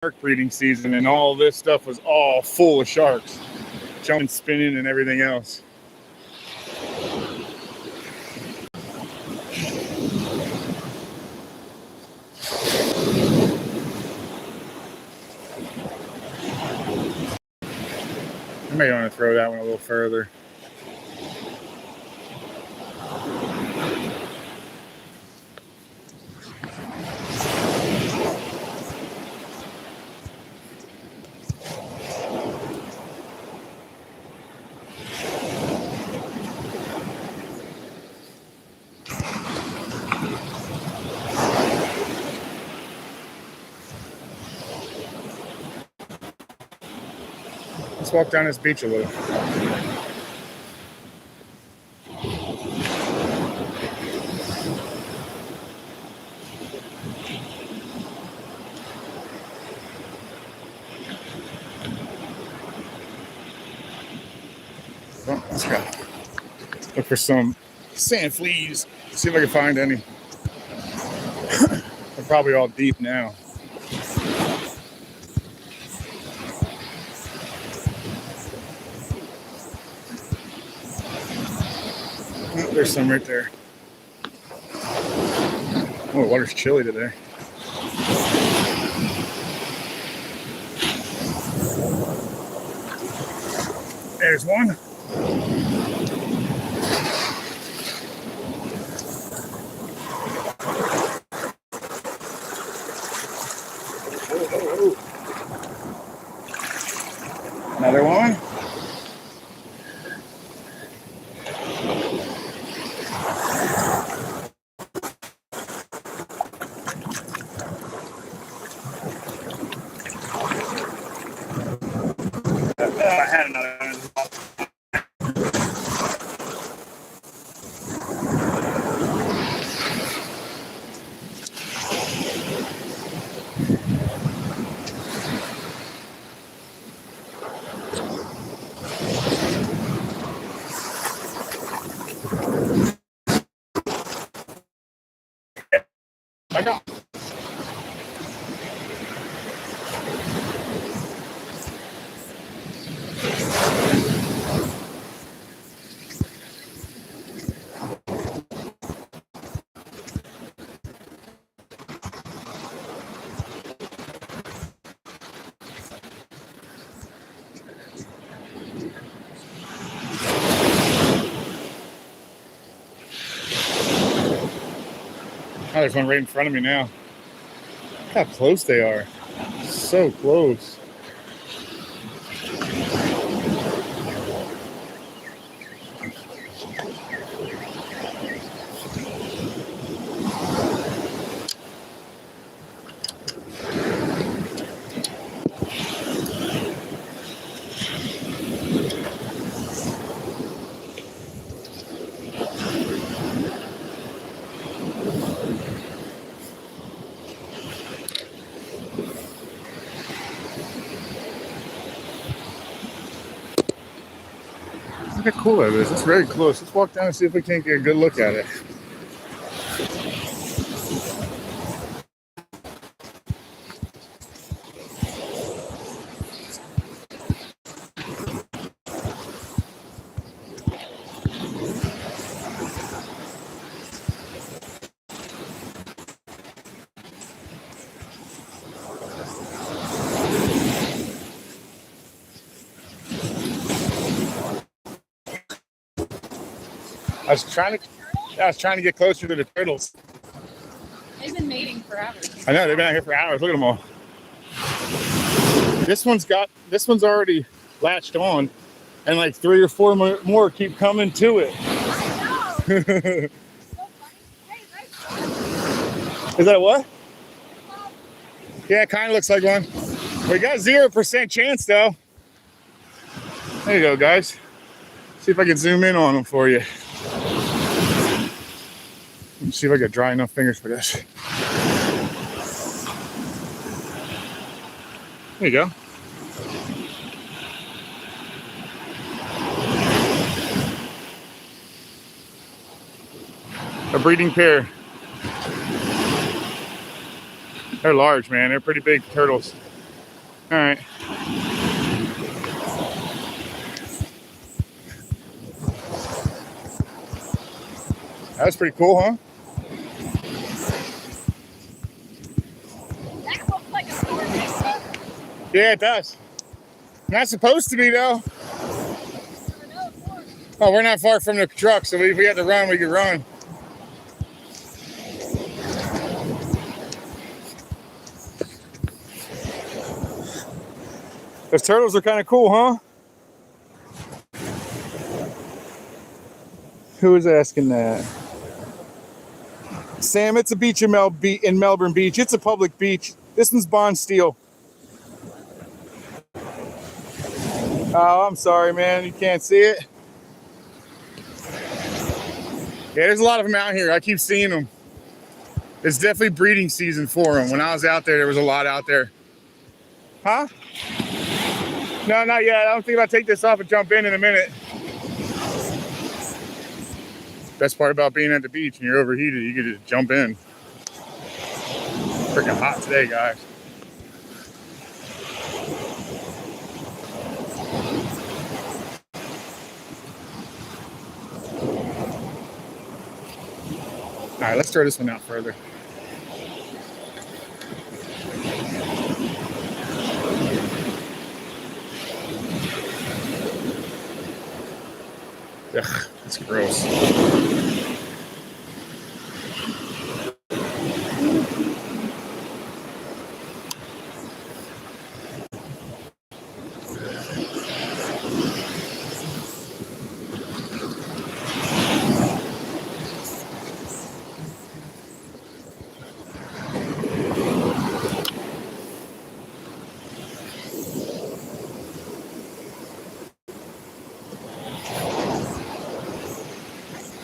shark breeding season, and all this stuff was all full of sharks, jumping, spinning, and everything else. I may want to throw that one a little further. Let's walk down this beach a little. Well, let's go. Look for some sand fleas. See if I can find any. They're probably all deep now. Oh, there's some right there. Oh, the water's chilly today. There's one. Another one. I had another one. I got. Oh, there's one right in front of me now. Look how close they are. So close. Look how cool that is. It's very close. Let's walk down and see if we can't get a good look at it. I was trying to get closer to the turtles. They've been mating forever. I know, they've been out here for hours. Look at them all. This one's already latched on, and like 3 or 4 more keep coming to it. I know. So funny. Hey, nice. Is that what? Yeah, it kind of looks like one. We got 0% chance though. There you go, guys. See if I can zoom in on them for you. Let's see if I got dry enough fingers for this. There you go. A breeding pair. They're large, man. They're pretty big turtles. All right. That was pretty cool, huh? That looks like a sword. Yeah, it does. Not supposed to be, though. Oh, we're not far from the truck, so if we had to run, we could run. Those turtles are kind of cool, huh? Who was asking that? Sam, it's a beach in Melbourne Beach. It's a public beach. This one's Bond Steel. Oh, I'm sorry, man. You can't see it. Yeah, there's a lot of them out here. I keep seeing them. It's definitely breeding season for them. When I was out there was a lot out there. Huh? No, not yet. I don't think I'll take this off and jump in a minute. Best part about being at the beach and you're overheated, you can just jump in. Freaking hot today, guys. right, let's throw this one out further. Ugh, that's gross.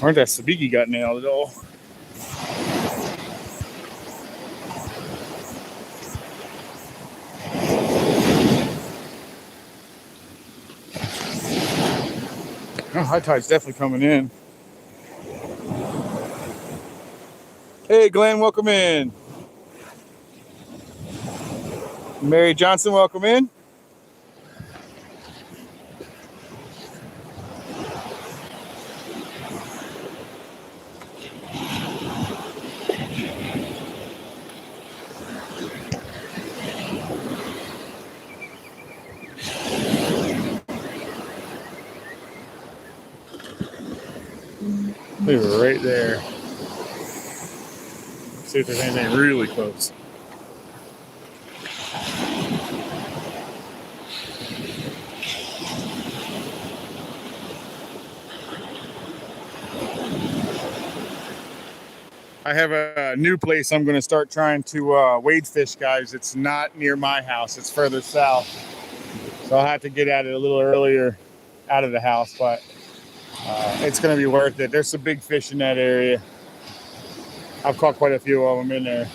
Aren't that sabiki got nailed at all? Oh, high tide's definitely coming in. Hey, Glenn, welcome in. Mary Johnson, welcome in. They were right there. See if there's anything really close. I have a new place I'm going to start trying to wade fish, guys. It's not near my house. It's further south. So I'll have to get at it a little earlier out of the house, but it's going to be worth it. There's some big fish in that area. I've caught quite a few of them in there.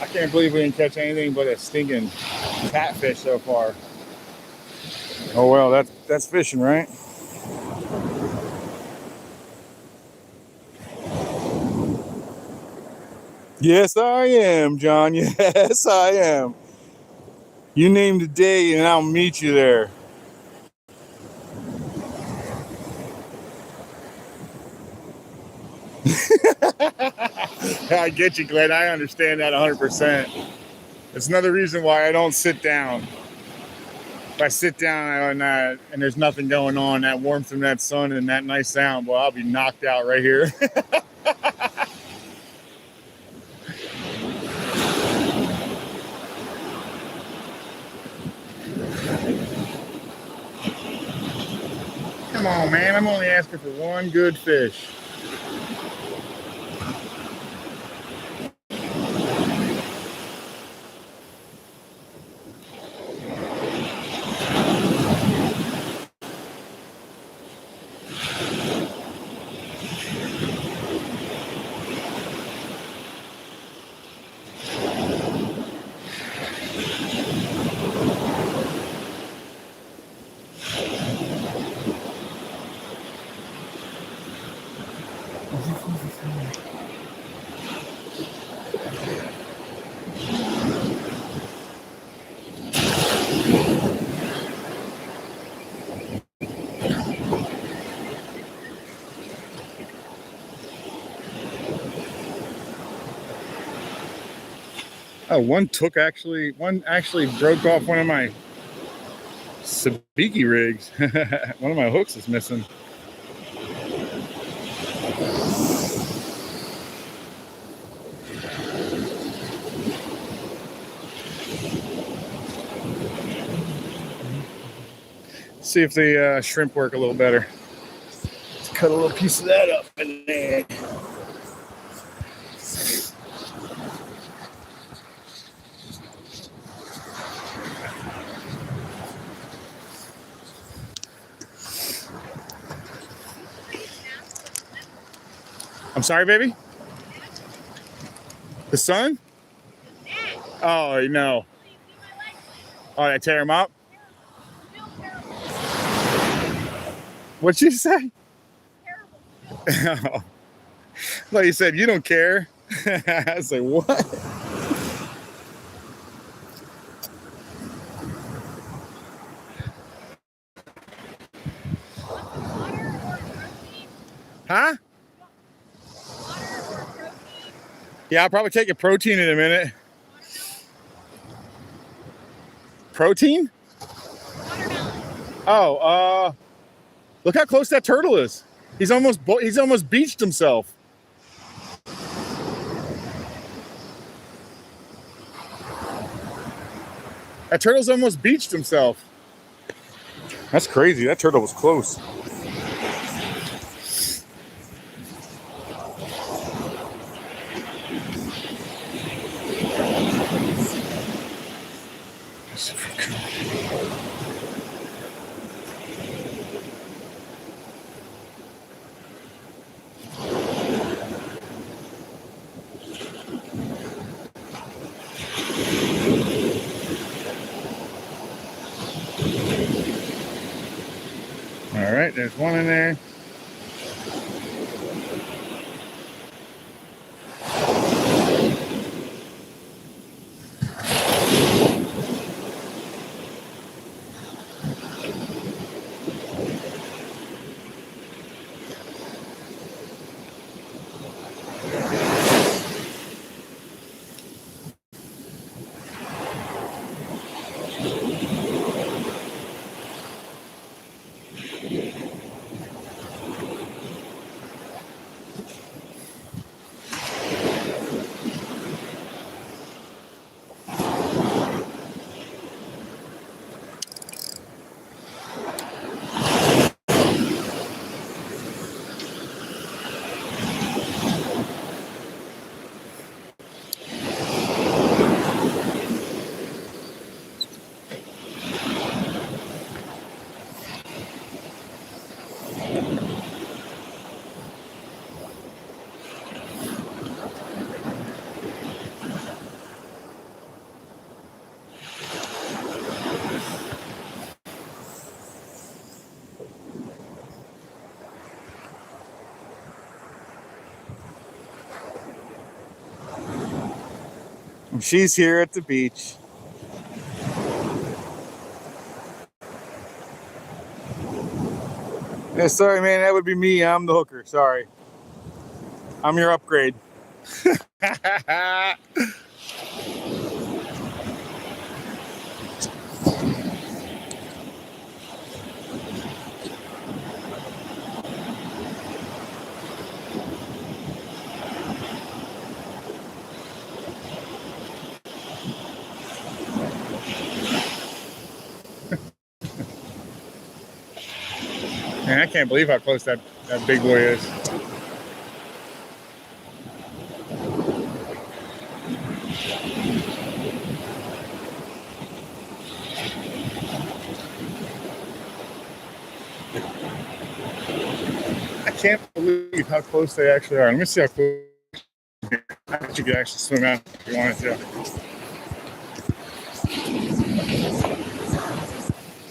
I can't believe we didn't catch anything but a stinking catfish so far. Oh well, that's fishing, right? Yes, I am, John. Yes, I am. You name the day and I'll meet you there. I get you, Glenn. I understand that 100%. It's another reason why I don't sit down. If I sit down and there's nothing going on, that warmth from that sun and that nice sound, well, I'll be knocked out right here. Come on, man. I'm only asking for one good fish. Oh, one actually broke off one of my sabiki rigs. One of my hooks is missing. See if the shrimp work a little better. Let's cut a little piece of that up in there. I'm sorry, baby? The sun? Oh, no. Oh, I tear him up? What'd you say? Terrible. Like you said, you don't care. I was like, what? Huh? Water or protein? Yeah, I'll probably take a protein in a minute. Protein? Watermelon. Oh, look how close that turtle is. He's almost beached himself. That turtle's almost beached himself. That's crazy. That turtle was close. All right, there's one in there. She's here at the beach. Yeah, sorry, man. That would be me. I'm the hooker. Sorry. I'm your upgrade. Man, I can't believe how close that big boy is. I can't believe how close they actually are. Let me see how close. I bet you could actually swim out if you wanted to.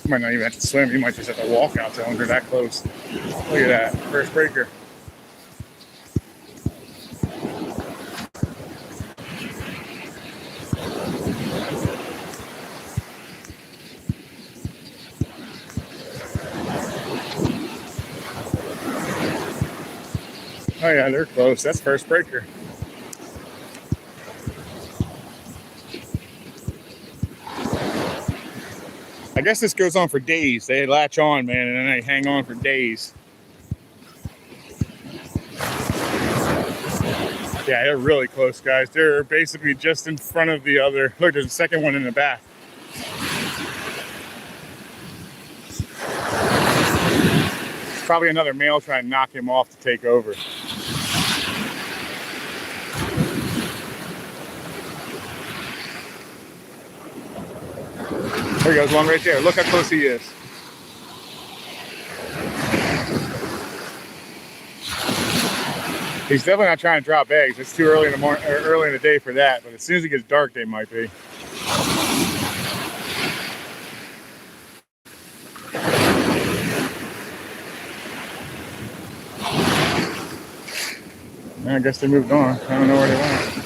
You might not even have to swim. You might just have to walk out to them. They're that close. Look at that. First breaker. Oh yeah, they're close. That's first breaker. I guess this goes on for days. They latch on, man, and then they hang on for days. Yeah, they're really close, guys. They're basically just in front of the other. Look, there's a second one in the back. Probably another male trying to knock him off to take over. There goes one right there. Look how close he is. He's definitely not trying to drop eggs. It's too early in the morning, or early in the day for that. But as soon as it gets dark, they might be. I guess they moved on. I don't know where they went.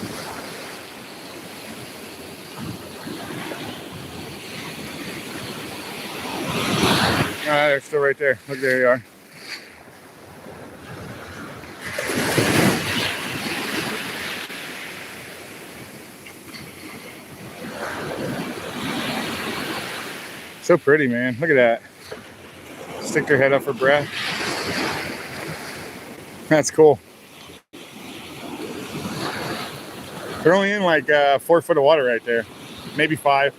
They're still right there. Look, there they are. So pretty, man. Look at that. Stick their head up for breath. That's cool. They're only in like 4 foot of water right there. Maybe 5.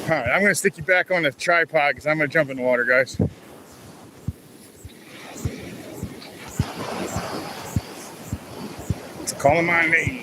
All right, I'm gonna stick you back on the tripod because I'm gonna jump in the water, guys. It's calling my name.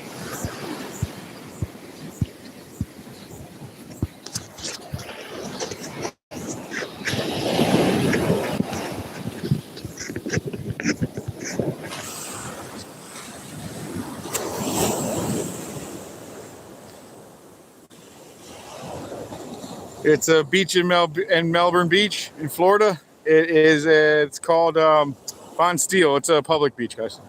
It's a beach in Melbourne Beach in Florida. It is. It's called Von Steel. It's a public beach, guys.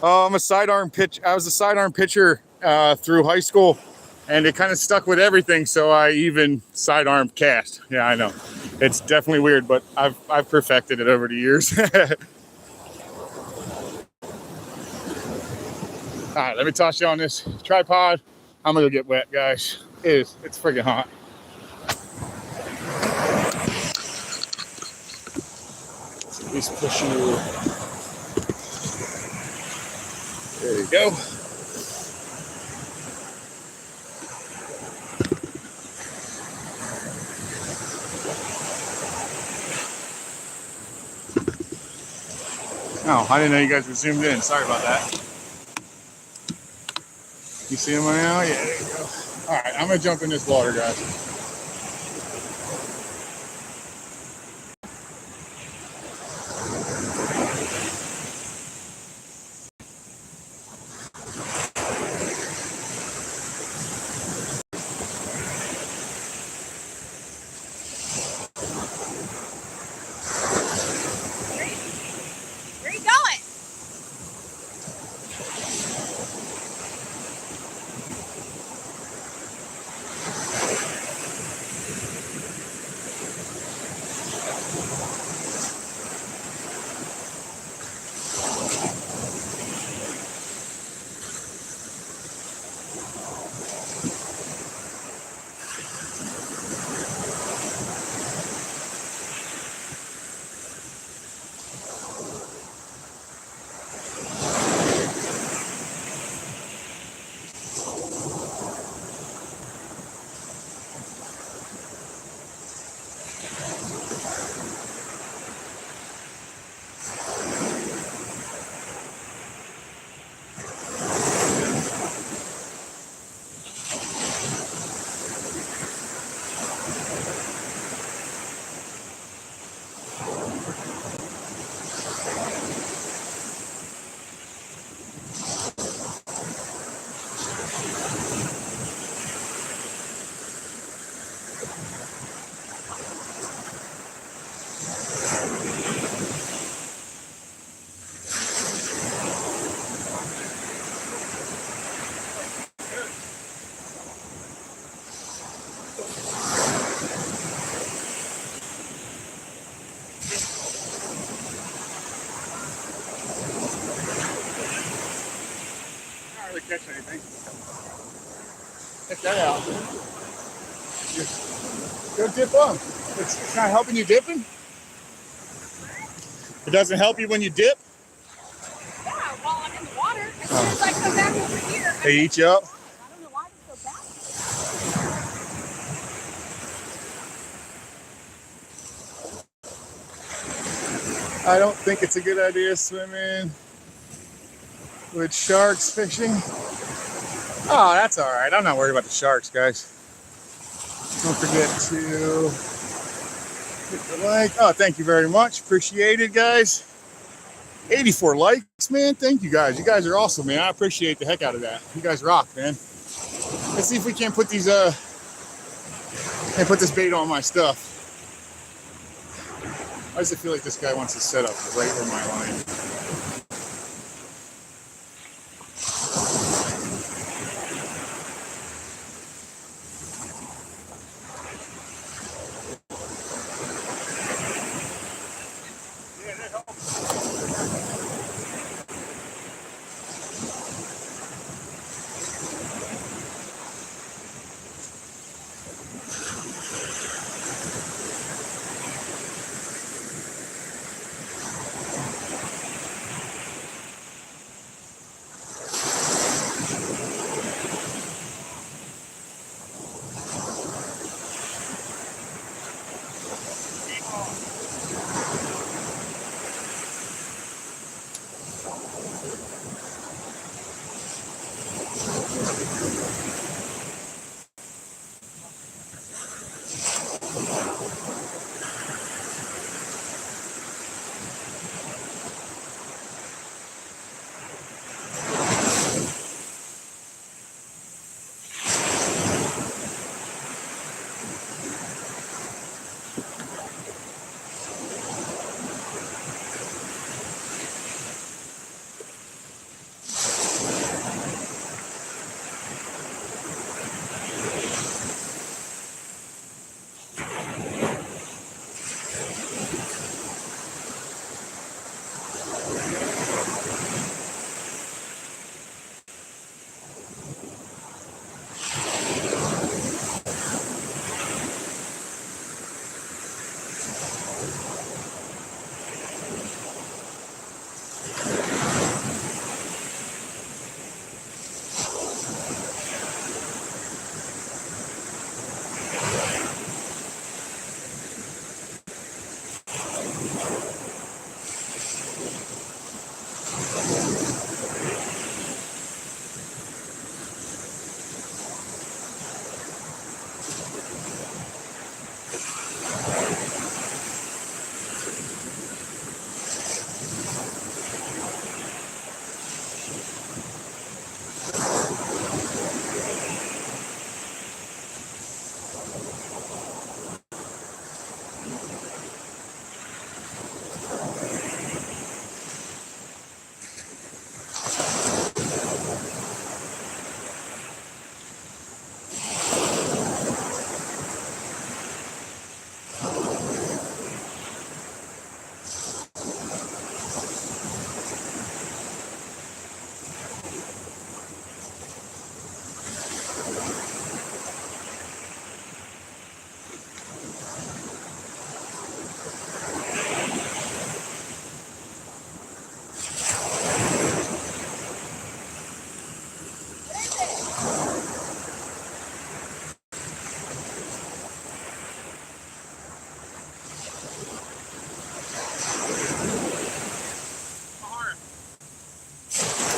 I'm a sidearm pitch. I was a sidearm pitcher through high school, and it kind of stuck with everything. So I even sidearm cast. Yeah, I know. It's definitely weird, but I've perfected it over the years. All right, let me toss you on this tripod. I'm gonna get wet, guys. It's freaking hot. So at least push you. There you go. Oh, I didn't know you guys were zoomed in. Sorry about that. You see them now? Yeah, there you go. All right, I'm gonna jump in this water, guys. Where are you going? Catch anything. Check that out. Just go dip on. It's not helping you dipping? It doesn't help you when you dip? Yeah, while I'm in the water. As soon as I come back over here, They eat you up? I don't know why they're so bad. I don't think it's a good idea swimming with sharks fishing. Oh, that's all right. I'm not worried about the sharks, guys. Don't forget to hit the like. Oh, thank you very much. Appreciate it, guys. 84 likes, man. Thank you, guys. You guys are awesome, man. I appreciate the heck out of that. You guys rock, man. Let's see if we can't put these and put this bait on my stuff. Why does it feel like this guy wants to set up right where my line?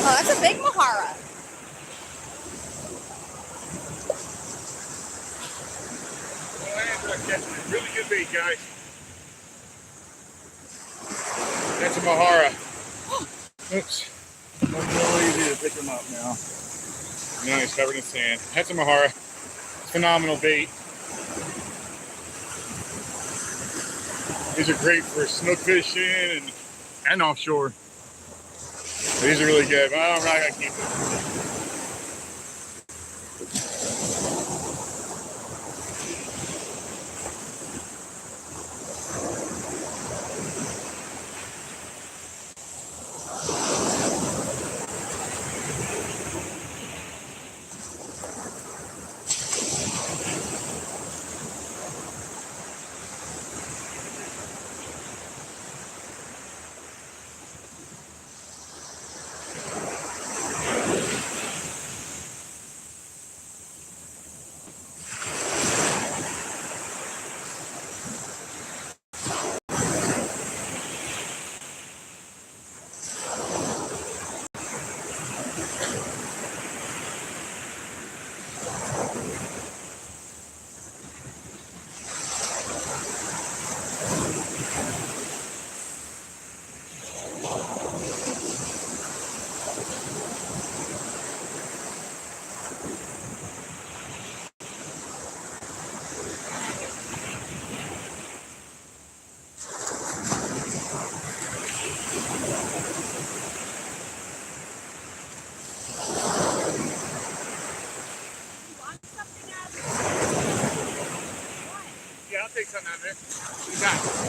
Oh, that's a big Mahara. Well, I ended up catching a really good bait, guys. That's a Mahara. Oops. I'm really easy to pick him up now. Now he's covered in sand. That's a Mahara. Phenomenal bait. These are great for snook fishing and offshore. These are really good, but I'm not gonna keep them. Yeah, I'll take something out of there. What you got?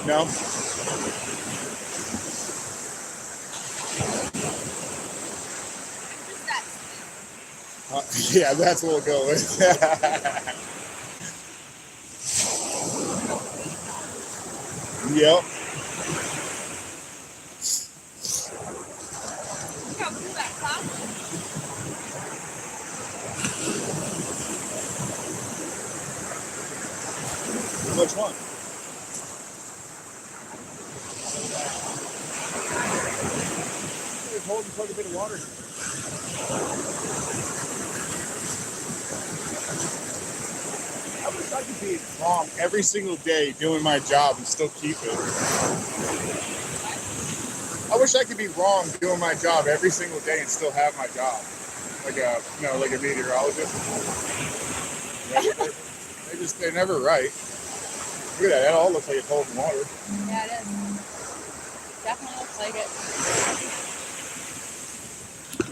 No? Yeah, that's what we'll go with. Yep. Look how cool that cloud is. Which one? It's holding quite a bit of water. I wish I could be wrong every single day doing my job and still keep it. I wish I could be wrong doing my job every single day and still have my job. Like a, you know, like a meteorologist. They're never right. Look at that, that all looks like it's holding water. Yeah, it is. Definitely looks like it.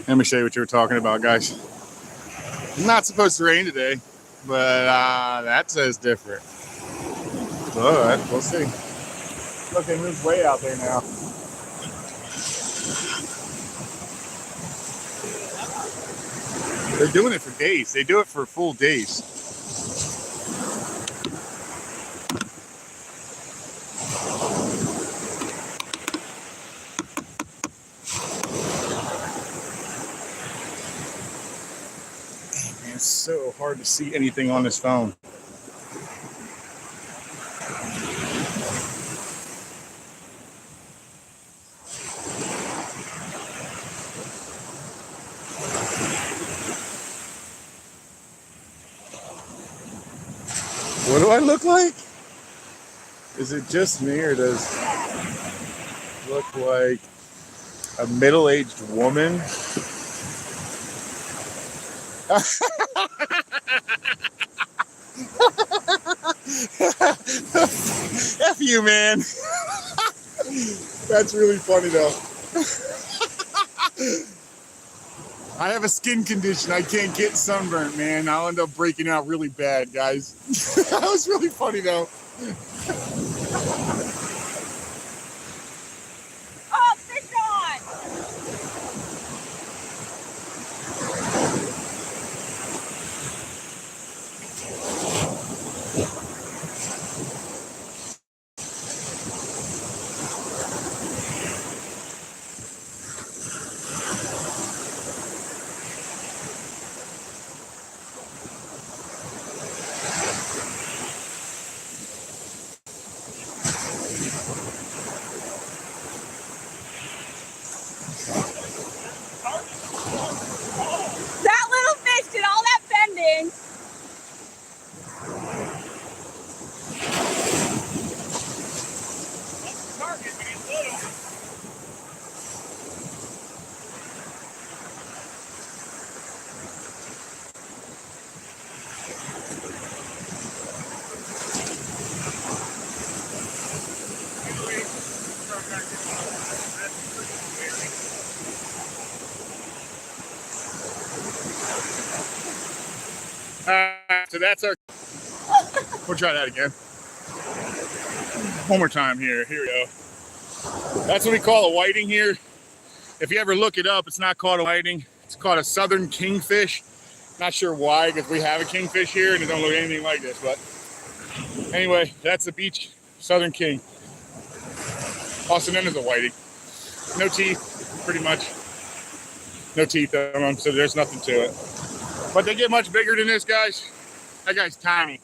Let me show you what you were talking about, guys. It's not supposed to rain today, but that says different. So, all right, we'll see. Look, they moved way out there now. They're doing it for days. They do it for full days. Man, it's so hard to see anything on this phone. What do I look like? Is it just me, or does it look like a middle-aged woman? F you, man. That's really funny, though. I have a skin condition. I can't get sunburnt, man. I'll end up breaking out really bad, guys. That was really funny, though. Oh, fish on! That little fish did all that bending. So that's our... We'll try that again. One more time here. Here we go. That's what we call a whiting here. If you ever look it up, it's not called a whiting. It's called a southern kingfish. Not sure why, because we have a kingfish here and it don't look anything like this. But anyway, that's the beach southern king. Also known as a whiting. No teeth, pretty much. No teeth on them, so there's nothing to it. But they get much bigger than this, guys. That guy's tiny.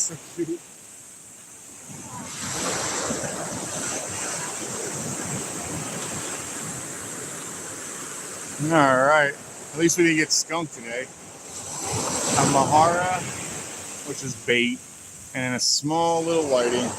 So cute. All right. At least we didn't get skunked today. A mahara, which is bait, and a small little whiting.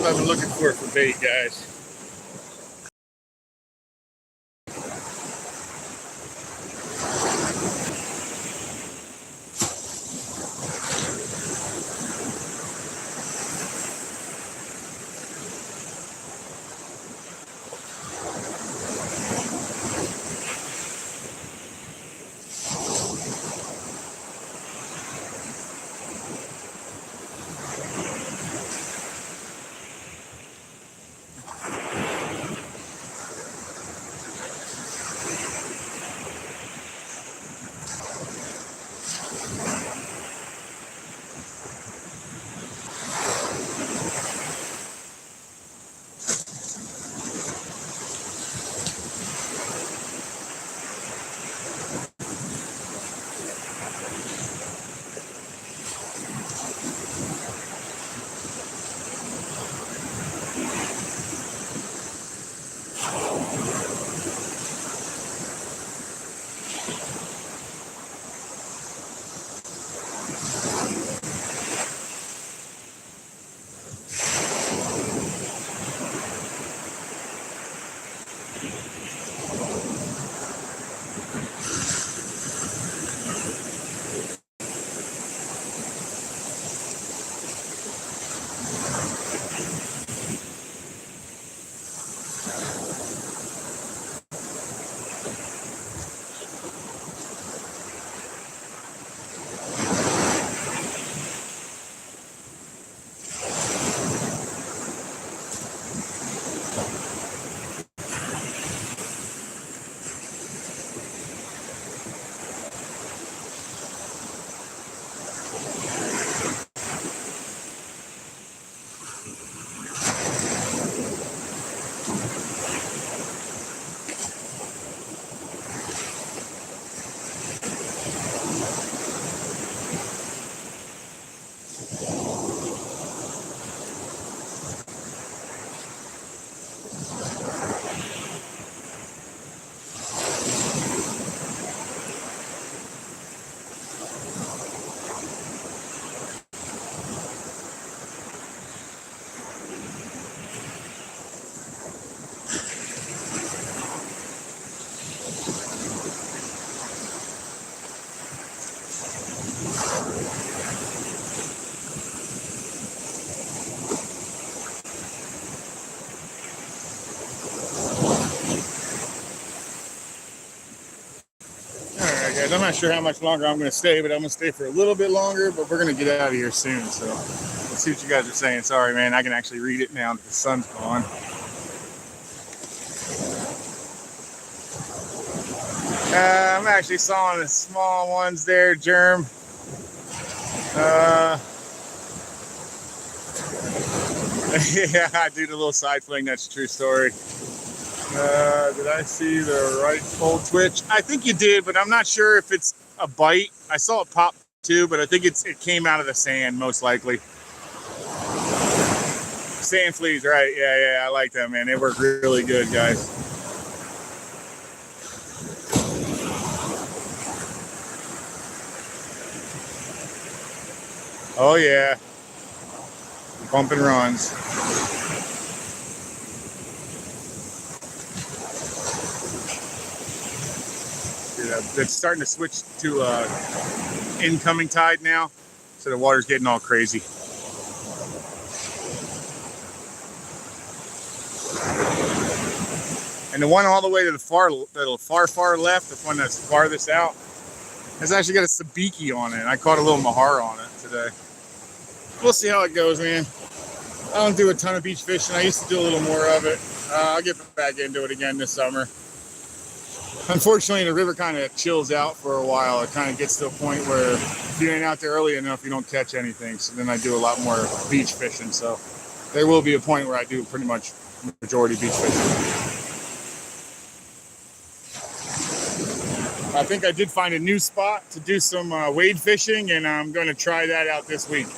What I've been looking for bait, guys. Alright guys, I'm not sure how much longer I'm going to stay, but I'm going to stay for a little bit longer, but we're going to get out of here soon, so let's see what you guys are saying. Sorry man, I can actually read it now that the sun's gone. I'm actually sawing the small ones there, Germ. Yeah, I do the little side fling, that's a true story. Did I see the right full twitch? I think you did, but I'm not sure if it's a bite. I saw it pop too, but I think it came out of the sand, most likely. Sand fleas, right? Yeah, I like that, man. They work really good, guys. Oh yeah, bump and runs. It's starting to switch to incoming tide now, so the water's getting all crazy. And the one all the way to the far left, the one that's farthest out, has actually got a sabiki on it. I caught a little mahara on it today. We'll see how it goes, man. I don't do a ton of beach fishing. I used to do a little more of it. I'll get back into it again this summer. Unfortunately, the river kind of chills out for a while. It kind of gets to a point where if you ain't out there early enough, you don't catch anything. So then I do a lot more beach fishing. So there will be a point where I do pretty much majority beach fishing. I think I did find a new spot to do some wade fishing, and I'm going to try that out this week.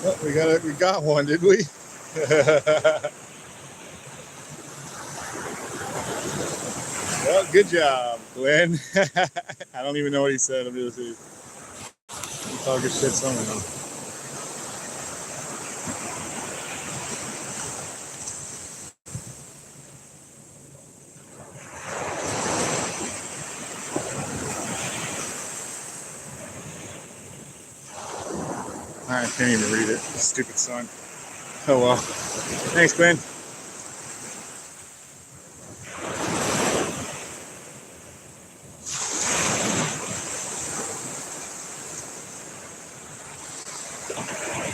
Oh, we got one, did we? Well, good job, Glenn. I don't even know what he said. I'm just he's talking shit somehow. I can't even read it. Stupid son. Oh well. Thanks, Glenn.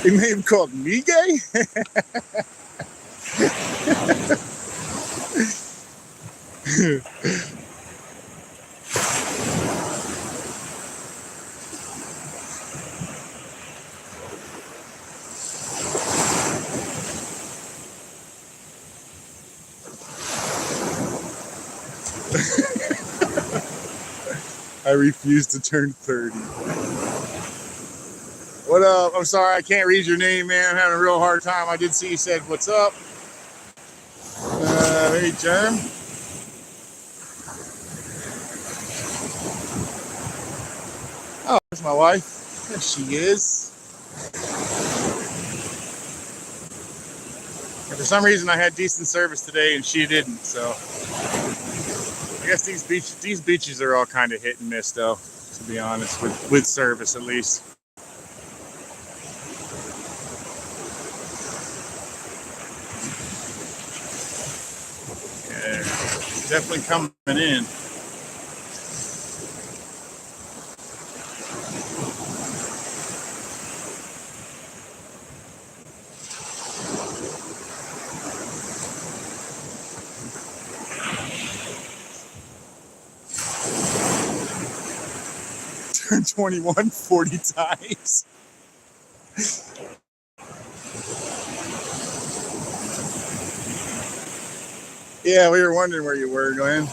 He may have called me gay? I refuse to turn 30. What up? I'm sorry, I can't read your name, man. I'm having a real hard time. I did see you said, what's up? Hey, Germ. Oh, there's my wife. There she is. And for some reason, I had decent service today, and she didn't. So I guess these beaches are all kind of hit and miss, though. To be honest, with service at least. Yeah, definitely coming in. Turn 21 40 times. Yeah, we were wondering where you were, Glenn.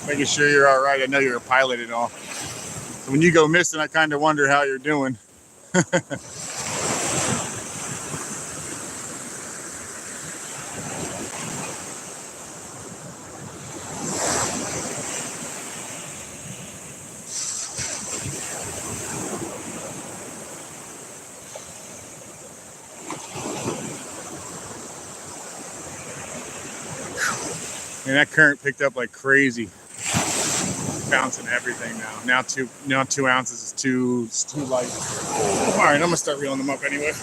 Making sure you're all right. I know you're a pilot and all. So when you go missing, I kind of wonder how you're doing. And that current picked up like crazy. Bouncing everything now. Now 2 ounces is too light. All right, I'm gonna start reeling them up anyway.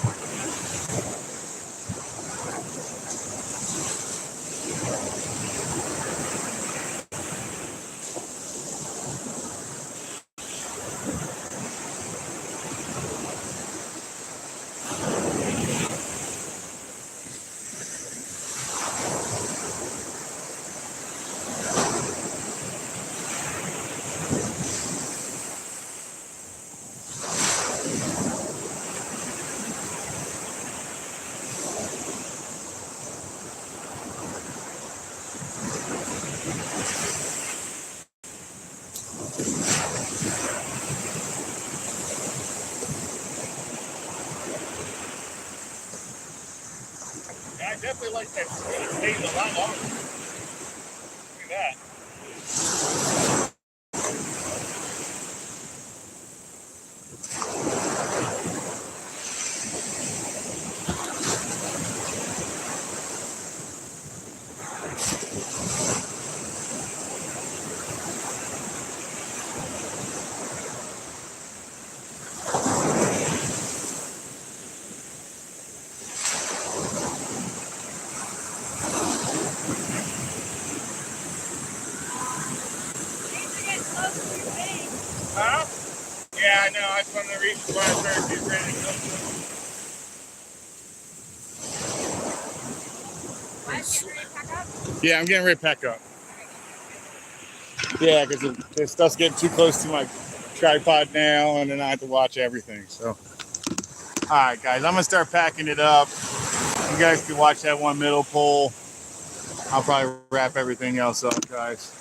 I definitely like that. It stays a lot longer. Look at that. Huh? Yeah, I know. That's one of the reasons why I started getting ready to go. guys getting ready to pack up? Yeah, I'm getting ready to pack up. Yeah, because the stuff's getting too close to my tripod now, and then I have to watch everything. So, all right, guys, I'm gonna start packing it up. You guys can watch that one middle pole. I'll probably wrap everything else up, guys.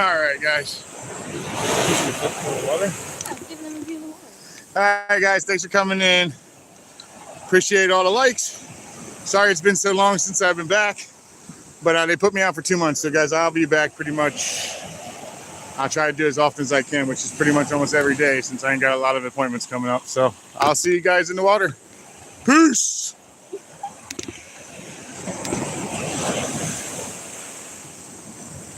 All right, guys. Water. Yeah, give them a view of the water. All right, guys. Thanks for coming in. Appreciate all the likes. Sorry it's been so long since I've been back, but they put me out for 2 months. So, guys, I'll be back pretty much. I'll try to do as often as I can, which is pretty much almost every day since I ain't got a lot of appointments coming up. So I'll see you guys in the water. Peace.